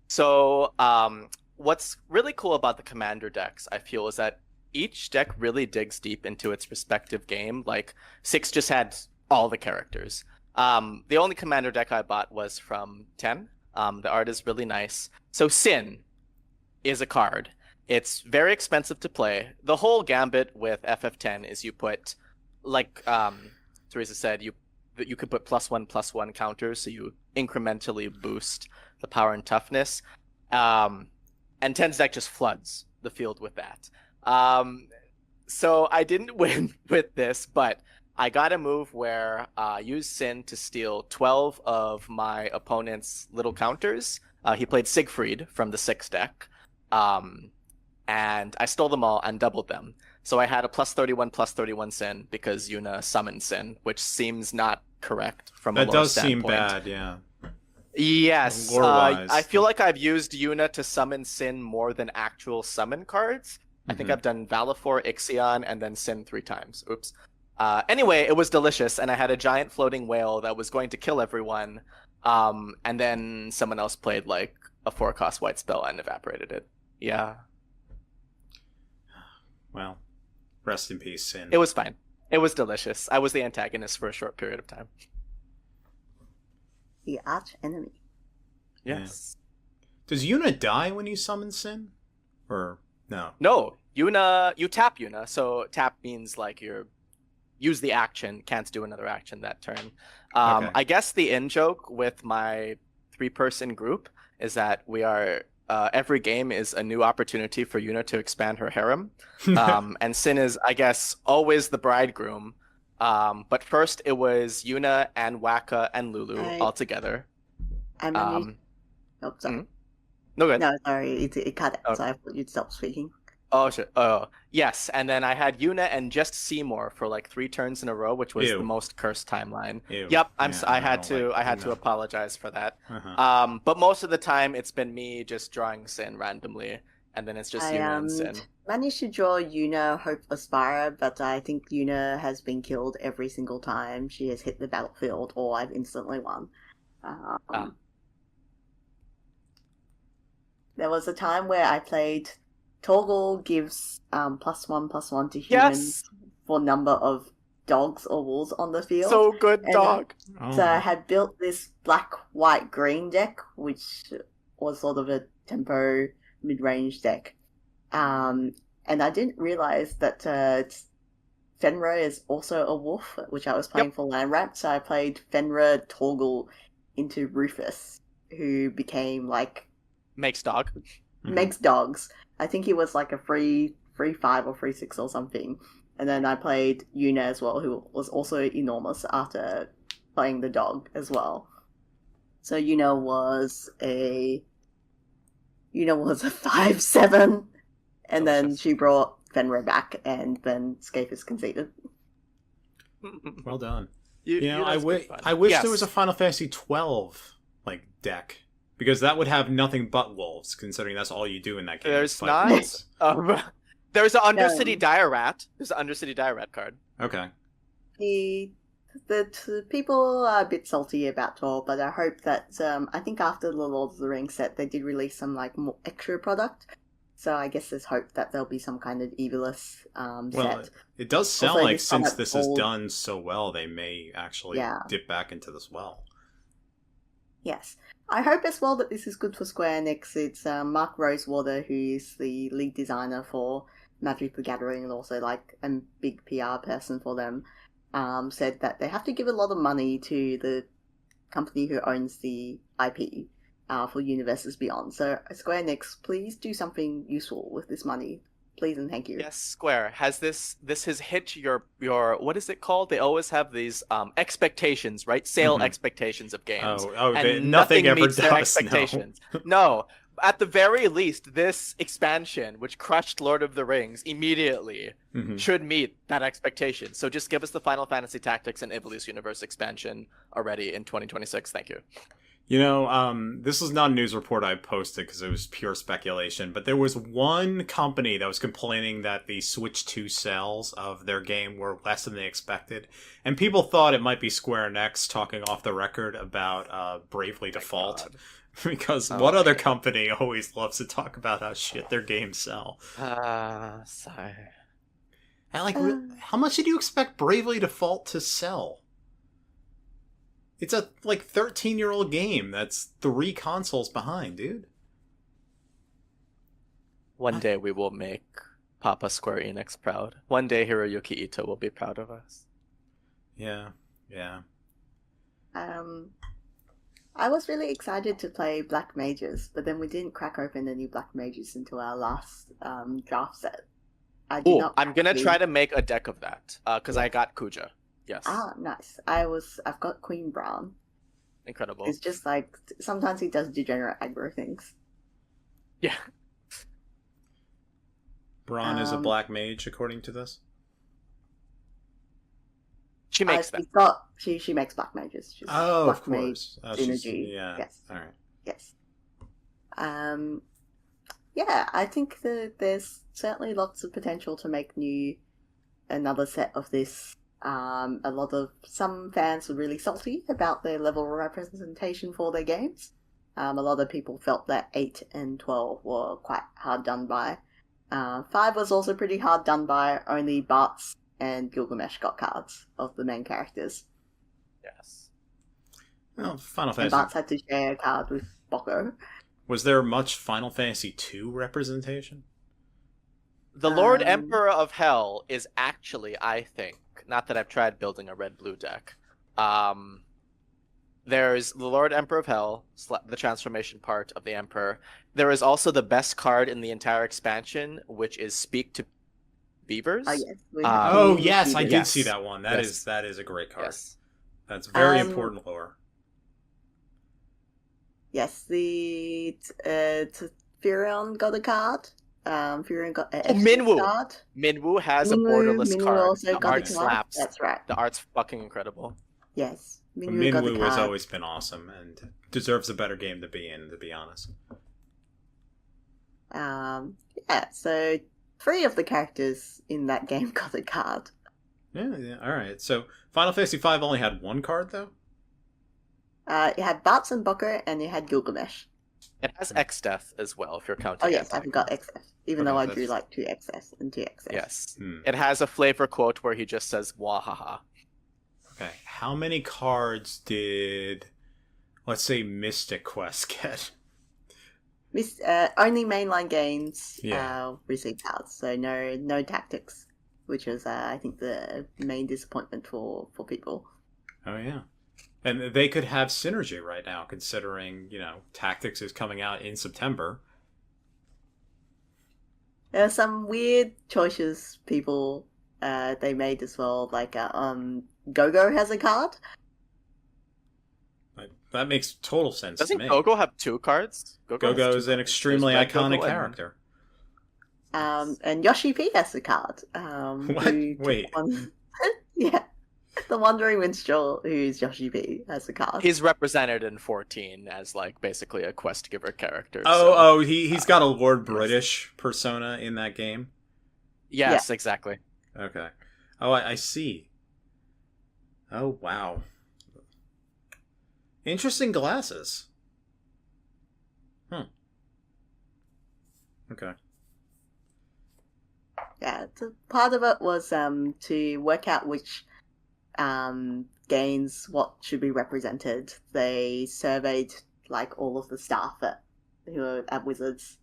Speaker 2: So, what's really cool about the Commander decks, I feel, is that each deck really digs deep into its respective game. Like, 6 just had all the characters. The only Commander deck I bought was from 10. The art is really nice. So, Sin is a card. It's very expensive to play. The whole gambit with FF10 is you put, like Teresa said, you could put +1/+1 counters, so you incrementally boost the power and toughness. And 10's deck just floods the field with that. So I didn't win with this, but I got a move where I used Sin to steal 12 of my opponent's little counters. He played Siegfried from the 6 deck. And I stole them all and doubled them. So I had a +31/+31 Sin because Yuna summoned Sin, which seems not correct from a lore standpoint.
Speaker 1: That does seem bad, yeah.
Speaker 2: Yes,
Speaker 1: Lore-wise.
Speaker 2: I feel like I've used Yuna to summon Sin more than actual summon cards. I think I've done Valifor, Ixion, and then Sin 3 times. Oops. Anyway, it was delicious, and I had a giant floating whale that was going to kill everyone. And then someone else played like a 4-cost white spell and evaporated it. Yeah.
Speaker 1: Well, rest in peace, Sin.
Speaker 2: It was fine. It was delicious. I was the antagonist for a short period of time.
Speaker 3: The arch enemy.
Speaker 2: Yes.
Speaker 1: Does Yuna die when you summon Sin? Or no?
Speaker 2: No, Yuna, you tap Yuna. So tap means like you're use the action, can't do another action that turn.
Speaker 1: Okay.
Speaker 2: I guess the in-joke with my 3-person group is that we are every game is a new opportunity for Yuna to expand her harem. And Sin is, I guess, always the bridegroom. But first it was Yuna and Waka and Lulu all together.
Speaker 3: Oh, sorry.
Speaker 2: No, good.
Speaker 3: No, sorry, it cut out,
Speaker 2: Oh.
Speaker 3: so I thought you'd stop speaking.
Speaker 2: Oh shit! Oh yes, and then I had Yuna and just Seymour for like 3 turns in a row, which was
Speaker 1: Ew.
Speaker 2: the most cursed timeline.
Speaker 1: Ew.
Speaker 2: Yep,
Speaker 1: Yeah,
Speaker 2: I had
Speaker 1: don't
Speaker 2: to
Speaker 1: like
Speaker 2: I had to
Speaker 1: Yuna.
Speaker 2: apologize for that.
Speaker 1: Uh-huh.
Speaker 2: But most of the time it's been me just drawing Sin randomly, and then it's just Yuna and Sin.
Speaker 3: Managed to draw Yuna, Hope Aspira, but I think Yuna has been killed every single time she has hit the battlefield, or I've instantly won. There was a time where I played Torgal gives +1/+1 to humans for number of dogs or wolves on the field.
Speaker 2: So good,
Speaker 3: And,
Speaker 2: dog.
Speaker 1: Oh.
Speaker 3: So I had built this black, white, green deck, which was sort of a tempo mid-range deck. And I didn't realize that Fenrir is also a wolf, which I was playing for land ramp. So I played Fenrir Torgal into Rufus, who became like
Speaker 2: Makes dog.
Speaker 3: makes dogs. I think he was like a 3/5 or 3/6 or something. And then I played Yuna as well, who was also enormous after playing the dog as well. So Yuna was a 5/7, and then she brought Fenrir back, and then Scapus conceded.
Speaker 1: Well done.
Speaker 2: Yuna's good fun.
Speaker 1: I wish
Speaker 2: Yes.
Speaker 1: there was a Final Fantasy 12 like deck, because that would have nothing but wolves, considering that's all you do in that game.
Speaker 2: There's
Speaker 1: is fight
Speaker 2: not.
Speaker 1: wolves.
Speaker 2: There's an Undercity Dire Rat. There's an Undercity Dire Rat card.
Speaker 1: Okay.
Speaker 3: The people are a bit salty about 12, but I hope that I think after the Lord of the Rings set, they did release some like more extra product. So I guess there's hope that there'll be some kind of Evilus
Speaker 1: Well,
Speaker 3: set.
Speaker 1: it does sound
Speaker 3: Also,
Speaker 1: like
Speaker 3: this
Speaker 1: since
Speaker 3: product
Speaker 1: this is
Speaker 3: all-
Speaker 1: done so well, they may actually
Speaker 3: Yeah.
Speaker 1: dip back into this well.
Speaker 3: Yes. I hope as well that this is good for Square Enix. It's Mark Rosewater, who's the lead designer for Magic the Gathering and also like a big PR person for them, said that they have to give a lot of money to the company who owns the IP for Universes Beyond. So Square Enix, please do something useful with this money. Please and thank you.
Speaker 2: Yes, Square. Has this has hit your what is it called? They always have these expectations, right? Sale
Speaker 1: Mhm.
Speaker 2: expectations of games.
Speaker 1: Nothing
Speaker 2: nothing
Speaker 1: ever
Speaker 2: meets
Speaker 1: does.
Speaker 2: their expectations. No. At the very least, this expansion, which crushed Lord of the Rings immediately,
Speaker 1: No. Mhm.
Speaker 2: should meet that expectation. So just give us the Final Fantasy Tactics and Evilus Universe expansion already in 2026. Thank you.
Speaker 1: This is not a news report I posted because it was pure speculation, but there was one company that was complaining that the Switch 2 sales of their game were less than they expected, and people thought it might be Square Enix talking off the record about Bravely Default, because what other company always loves to talk about how shit their games sell?
Speaker 2: Sigh.
Speaker 1: And how much did you expect Bravely Default to sell? It's a 13-year-old game that's 3 consoles behind, dude.
Speaker 2: One day we will make Papa Square Enix proud. One day Hiroyuki Ito will be proud of us.
Speaker 1: Yeah.
Speaker 3: I was really excited to play Black Mages, but then we didn't crack open any Black Mages until our last draft set.
Speaker 2: I'm gonna try to make a deck of that because I got Kuja. Yes.
Speaker 3: Ah, nice. I've got Queen Brown.
Speaker 2: Incredible.
Speaker 3: It's just sometimes he does degenerate aggro things.
Speaker 2: Yeah.
Speaker 1: Braun is a Black Mage, according to this.
Speaker 2: She makes them.
Speaker 3: She makes Black Mages. She's
Speaker 1: Black
Speaker 3: of
Speaker 1: course.
Speaker 3: Synergy.
Speaker 1: Yeah.
Speaker 3: Yes.
Speaker 1: All right.
Speaker 3: Yes. Yeah, I think that there's certainly lots of potential to make another set of this. Some fans were really salty about their level of representation for their games. A lot of people felt that 8 and 12 were quite hard done by. 5 was also pretty hard done by. Only Bartz and Gilgamesh got cards of the main characters.
Speaker 2: Yes.
Speaker 1: Well, Final
Speaker 3: And
Speaker 1: Fantasy.
Speaker 3: Bartz had to share a card with Boko.
Speaker 1: Was there much Final Fantasy 2 representation?
Speaker 2: The Lord Emperor of Hell is actually, I think, not that I've tried building a red-blue deck. There's the Lord Emperor of Hell, the transformation part of the Emperor. There is also the best card in the entire expansion, which is Speak to Beavers.
Speaker 3: Oh, yes.
Speaker 1: Yes, I did
Speaker 3: Beavers.
Speaker 1: see that one. That is a great card.
Speaker 2: Yes.
Speaker 1: That's very important lore.
Speaker 3: Yes, the Furion got a card. Furion got a
Speaker 2: Minwoo
Speaker 3: card.
Speaker 2: Minwoo has a borderless
Speaker 3: Minwoo
Speaker 2: card.
Speaker 3: also
Speaker 2: The
Speaker 3: got
Speaker 2: art
Speaker 3: a card.
Speaker 2: slaps.
Speaker 3: That's right.
Speaker 2: The art's fucking incredible.
Speaker 3: Yes. Minwoo got a
Speaker 1: Minwoo
Speaker 3: card.
Speaker 1: has always been awesome and deserves a better game to be in, to be honest.
Speaker 3: Yeah, so 3 of the characters in that game got a card.
Speaker 1: Yeah, alright. So, Final Fantasy V only had 1 card, though?
Speaker 3: It had Bartz and Boko, and it had Gilgamesh.
Speaker 2: It has X-Death as well, if you're counting.
Speaker 3: Oh yes, I forgot XF. Even though I drew
Speaker 1: that's-
Speaker 3: 2 XS and 2 XS.
Speaker 2: Yes.
Speaker 1: Hmm.
Speaker 2: It has a flavor quote where he just says, "Wahaha."
Speaker 1: Okay. How many cards did, let's say, Mystic Quest get?
Speaker 3: Only mainline games
Speaker 1: Yeah.
Speaker 3: receive cards, so no tactics, which was I think the main disappointment for people.
Speaker 1: Oh, yeah. And they could have synergy right now, considering, Tactics is coming out in September.
Speaker 3: There are some weird choices people they made as well, like Go-Go has a card.
Speaker 1: That makes total sense
Speaker 2: Doesn't
Speaker 1: to me.
Speaker 2: Gogo have 2 cards?
Speaker 1: Go-Go
Speaker 2: has
Speaker 1: is
Speaker 2: 2
Speaker 1: an
Speaker 2: cards.
Speaker 1: extremely
Speaker 2: There's Red
Speaker 1: iconic
Speaker 2: Gogo and-
Speaker 1: character.
Speaker 3: And Yoshi P has a card.
Speaker 1: What?
Speaker 3: who took
Speaker 1: Wait.
Speaker 3: yeah. The Wandering Minstrel, who's Yoshi P, has a card.
Speaker 2: He's represented in 14 as basically a quest giver character. so-
Speaker 1: Oh, he's got a Lord British persona in that game?
Speaker 2: Yes, exactly.
Speaker 1: Okay. Oh, I see. Oh, wow. Interesting glasses. Okay.
Speaker 3: Yeah, so part of it was to work out which games what should be represented. They surveyed all of the staff who are at Wizards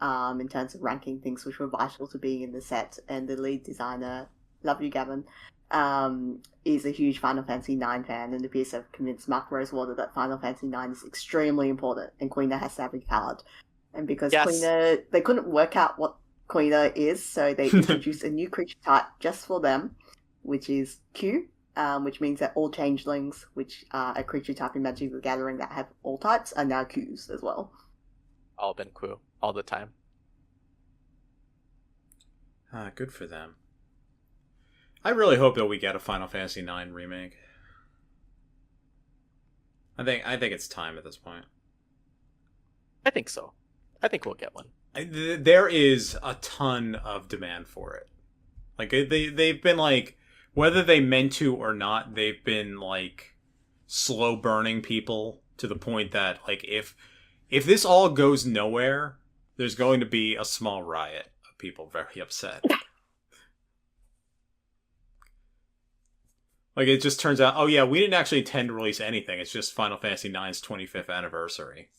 Speaker 3: in terms of ranking things which were vital to being in the set, and the lead designer, love you Gavin, is a huge Final Fantasy IX fan and appears to have convinced Mark Rosewater that Final Fantasy IX is extremely important and Quina has to have a card. And because
Speaker 2: Yes.
Speaker 3: Quina, they couldn't work out what Quina is, so they introduced a new creature type just for them, which is Q, which means that all changelings, which are a creature type in Magic the Gathering that have all types, are now Qs as well.
Speaker 2: All been Q all the time.
Speaker 1: Good for them. I really hope that we get a Final Fantasy IX remake. I think it's time at this point.
Speaker 2: I think so. I think we'll get one.
Speaker 1: There is a ton of demand for it. Like they've been like, whether they meant to or not, they've been like slow burning people to the point that like if this all goes nowhere, there's going to be a small riot of people very upset. Like it just turns out, oh yeah, we didn't actually intend to release anything. It's just Final Fantasy IX's 25th anniversary.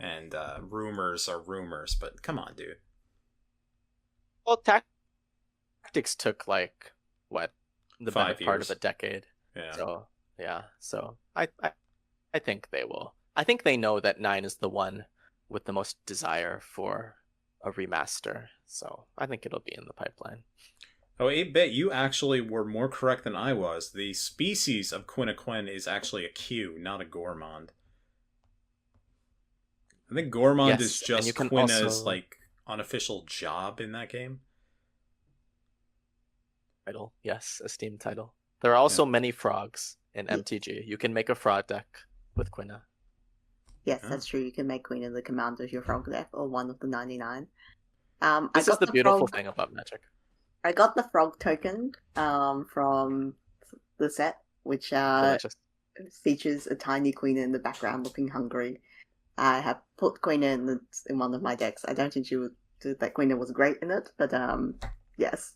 Speaker 1: And rumors are rumors, but come on, dude.
Speaker 2: Well, Tactics took like what, the
Speaker 1: 5
Speaker 2: better part
Speaker 1: years.
Speaker 2: of a decade.
Speaker 1: Yeah.
Speaker 2: So yeah, so I think they will. I think they know that 9 is the one with the most desire for a remaster. So I think it'll be in the pipeline.
Speaker 1: Oh, 8-bit, you actually were more correct than I was. The species of Quinaquin is actually a Q, not a Gourmand. I think Gourmand is just Quina's
Speaker 2: also...
Speaker 1: like unofficial job in that game.
Speaker 2: Title, yes, a Steam title. There are also many frogs in MTG. You can make a frog deck with Quina.
Speaker 3: Yes, that's true. You can make Quina the commander of your frog deck or one of the 99.
Speaker 2: This is the beautiful thing about Magic.
Speaker 3: I got the frog token from the set, which features a tiny Quina in the background looking hungry. I have put Quina in one of my decks. I don't think that Quina was great in it, but yes.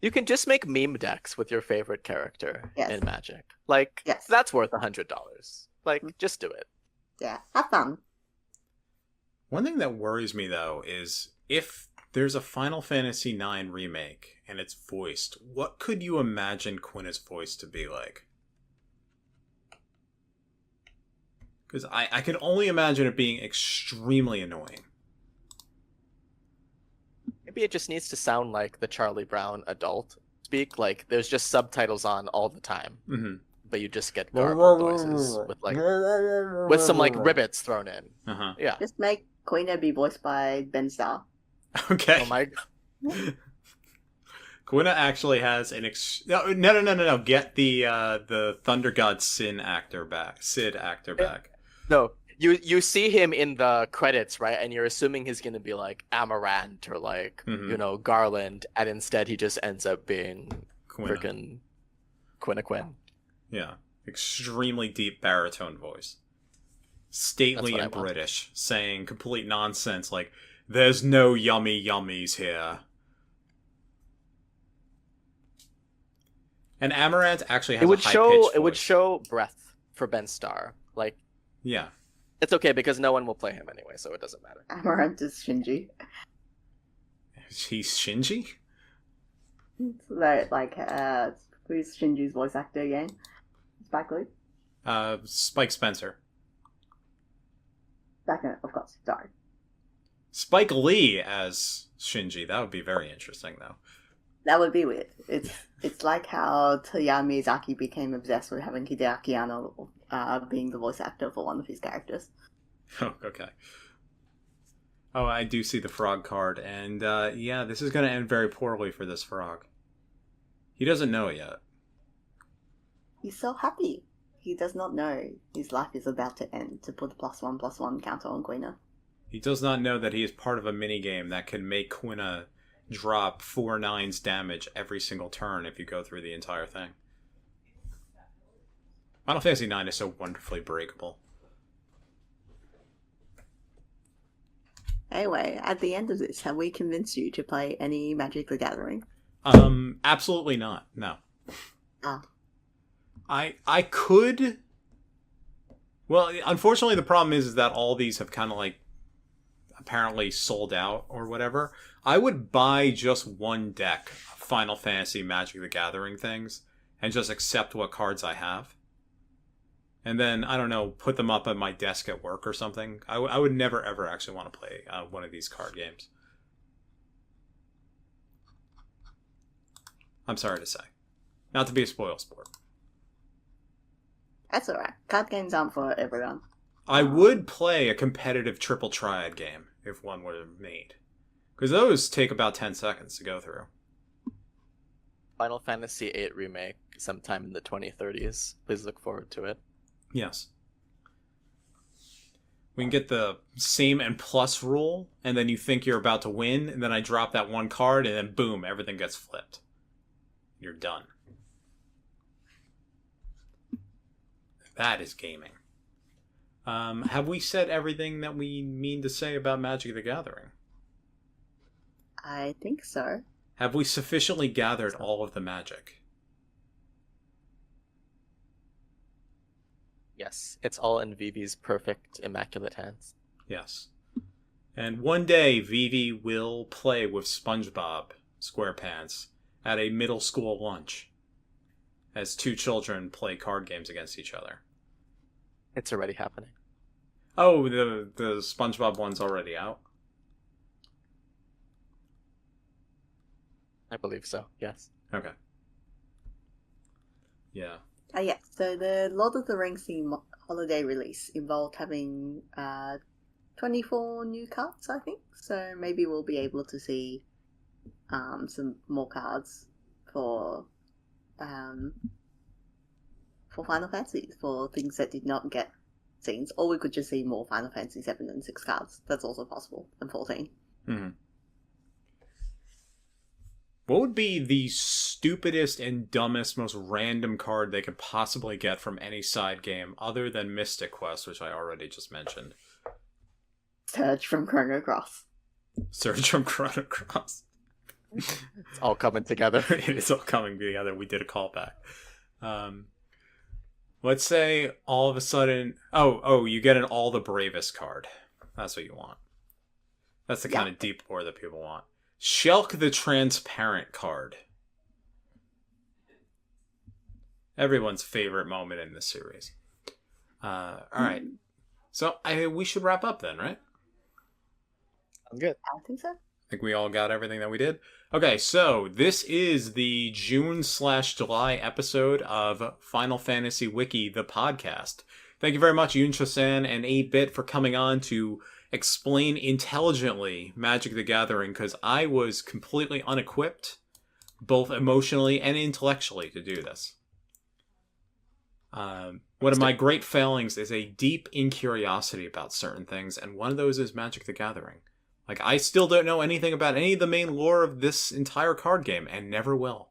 Speaker 2: You can just make meme decks with your favorite character in Magic. Like, that's worth $100. Like, just do it.
Speaker 3: Yeah, have fun.
Speaker 1: One thing that worries me, though, is if there's a Final Fantasy IX remake and it's voiced, what could you imagine Quina's voice to be like? Because I can only imagine it being extremely annoying.
Speaker 2: Maybe it just needs to sound like the Charlie Brown adult speak. Like, there's just subtitles on all the time.
Speaker 1: Mm-hmm.
Speaker 2: But you just get garbled noises with some like ribbits thrown in.
Speaker 1: Uh-huh.
Speaker 2: Yeah.
Speaker 3: Just make Quina be voiced by Ben Starr.
Speaker 1: Okay.
Speaker 2: Oh my.
Speaker 1: Quina actually has an no. Get the Thunder God Sid actor back.
Speaker 2: No, you see him in the credits, right? And you're assuming he's gonna be like Amaranth or like Garland, and instead he just ends up being freaking Quinaquin.
Speaker 1: Yeah, extremely deep baritone voice, stately and British, saying complete nonsense like "There's no yummy yummies here." And Amaranth actually has a high-pitched voice.
Speaker 2: It would show breadth for Ben Starr. Like,
Speaker 1: yeah,
Speaker 2: it's okay because no one will play him anyway, so it doesn't matter.
Speaker 3: Amaranth is Shinji.
Speaker 1: He's Shinji?
Speaker 3: Like, who's Shinji's voice actor again? Spike Lee?
Speaker 1: Spike Spencer.
Speaker 3: Of course, sorry.
Speaker 1: Spike Lee as Shinji. That would be very interesting, though.
Speaker 3: That would be weird. It's like how Hayao Miyazaki became obsessed with having Hideaki Anno being the voice actor for one of his characters.
Speaker 1: Oh, okay. Oh, I do see the frog card, and yeah, this is going to end very poorly for this frog. He doesn't know it yet.
Speaker 3: He's so happy. He does not know his life is about to end to put a +1/+1 counter on Quina.
Speaker 1: He does not know that he is part of a minigame that can make Quina drop 4 9s damage every single turn if you go through the entire thing. Final Fantasy IX is so wonderfully breakable.
Speaker 3: Anyway, at the end of this, have we convinced you to play any Magic the Gathering?
Speaker 1: Absolutely not. No.
Speaker 3: Ah.
Speaker 1: I could. Well, unfortunately, the problem is that all these have kind of like apparently sold out or whatever. I would buy just one deck of Final Fantasy Magic the Gathering things and just accept what cards I have. And then, I don't know, put them up at my desk at work or something. I would never, ever actually want to play one of these card games. I'm sorry to say. Not to be a spoil sport.
Speaker 3: That's alright. Card games aren't for everyone.
Speaker 1: I would play a competitive triple triad game if one were made. Because those take about 10 seconds to go through.
Speaker 2: Final Fantasy VIII Remake sometime in the 2030s. Please look forward to it.
Speaker 1: Yes. We can get the same and plus rule, and then you think you're about to win, and then I drop that one card, and then boom, everything gets flipped. You're done. That is gaming. Have we said everything that we mean to say about Magic the Gathering?
Speaker 3: I think so.
Speaker 1: Have we sufficiently gathered all of the magic?
Speaker 2: Yes, it's all in Vivi's perfect, immaculate hands.
Speaker 1: Yes. And one day, Vivi will play with SpongeBob SquarePants at a middle school lunch as two children play card games against each other.
Speaker 2: It's already happening.
Speaker 1: Oh, the SpongeBob one's already out?
Speaker 2: I believe so, yes.
Speaker 1: Okay. Yeah.
Speaker 3: Yeah, so the Lord of the Rings theme holiday release involved having 24 new cards, I think. So maybe we'll be able to see some more cards for Final Fantasy, for things that did not get scenes. Or we could just see more Final Fantasy 7 and 6 cards. That's also possible, and 14.
Speaker 1: Mm-hmm. What would be the stupidest and dumbest, most random card they could possibly get from any side game other than Mystic Quest, which I already just mentioned?
Speaker 3: Surge from Chrono Cross.
Speaker 1: Surge from Chrono Cross.
Speaker 2: It's all coming together.
Speaker 1: It is all coming together. We did a callback. Let's say all of a sudden... Oh, you get an All the Bravest card. That's what you want. That's the kind of deep lore that people want. Shulk the Transparent card. Everyone's favorite moment in this series. Alright. So, we should wrap up then, right?
Speaker 2: I'm good.
Speaker 3: I think so.
Speaker 1: I think we all got everything that we did. Okay, so this is the June/July episode of Final Fantasy Wiki, the podcast. Thank you very much, Yuanchosaan and 8-Bit, for coming on to explain intelligently Magic the Gathering, because I was completely unequipped, both emotionally and intellectually, to do this. One of my great failings is a deep incuriosity about certain things, and one of those is Magic the Gathering. Like, I still don't know anything about any of the main lore of this entire card game, and never will.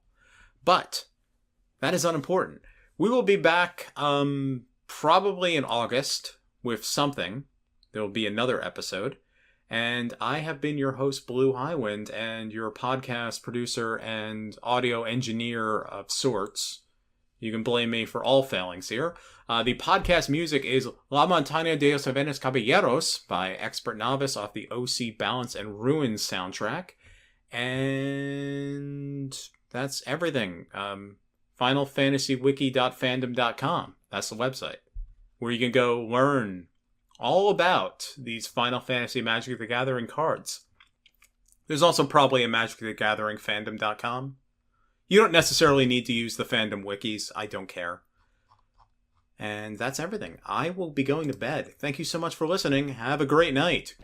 Speaker 1: But that is unimportant. We will be back probably in August with something. There will be another episode. And I have been your host, BlueHighwind, and your podcast producer and audio engineer of sorts. You can blame me for all failings here. The podcast music is La Montaña de los Jovenes Caballeros by XPRTNovice off the OC Balance and Ruins soundtrack. And that's everything. FinalFantasyWiki.fandom.com. That's the website where you can go learn all about these Final Fantasy Magic the Gathering cards. There's also probably a Magic the Gathering fandom.com. You don't necessarily need to use the fandom wikis. I don't care. And that's everything. I will be going to bed. Thank you so much for listening. Have a great night.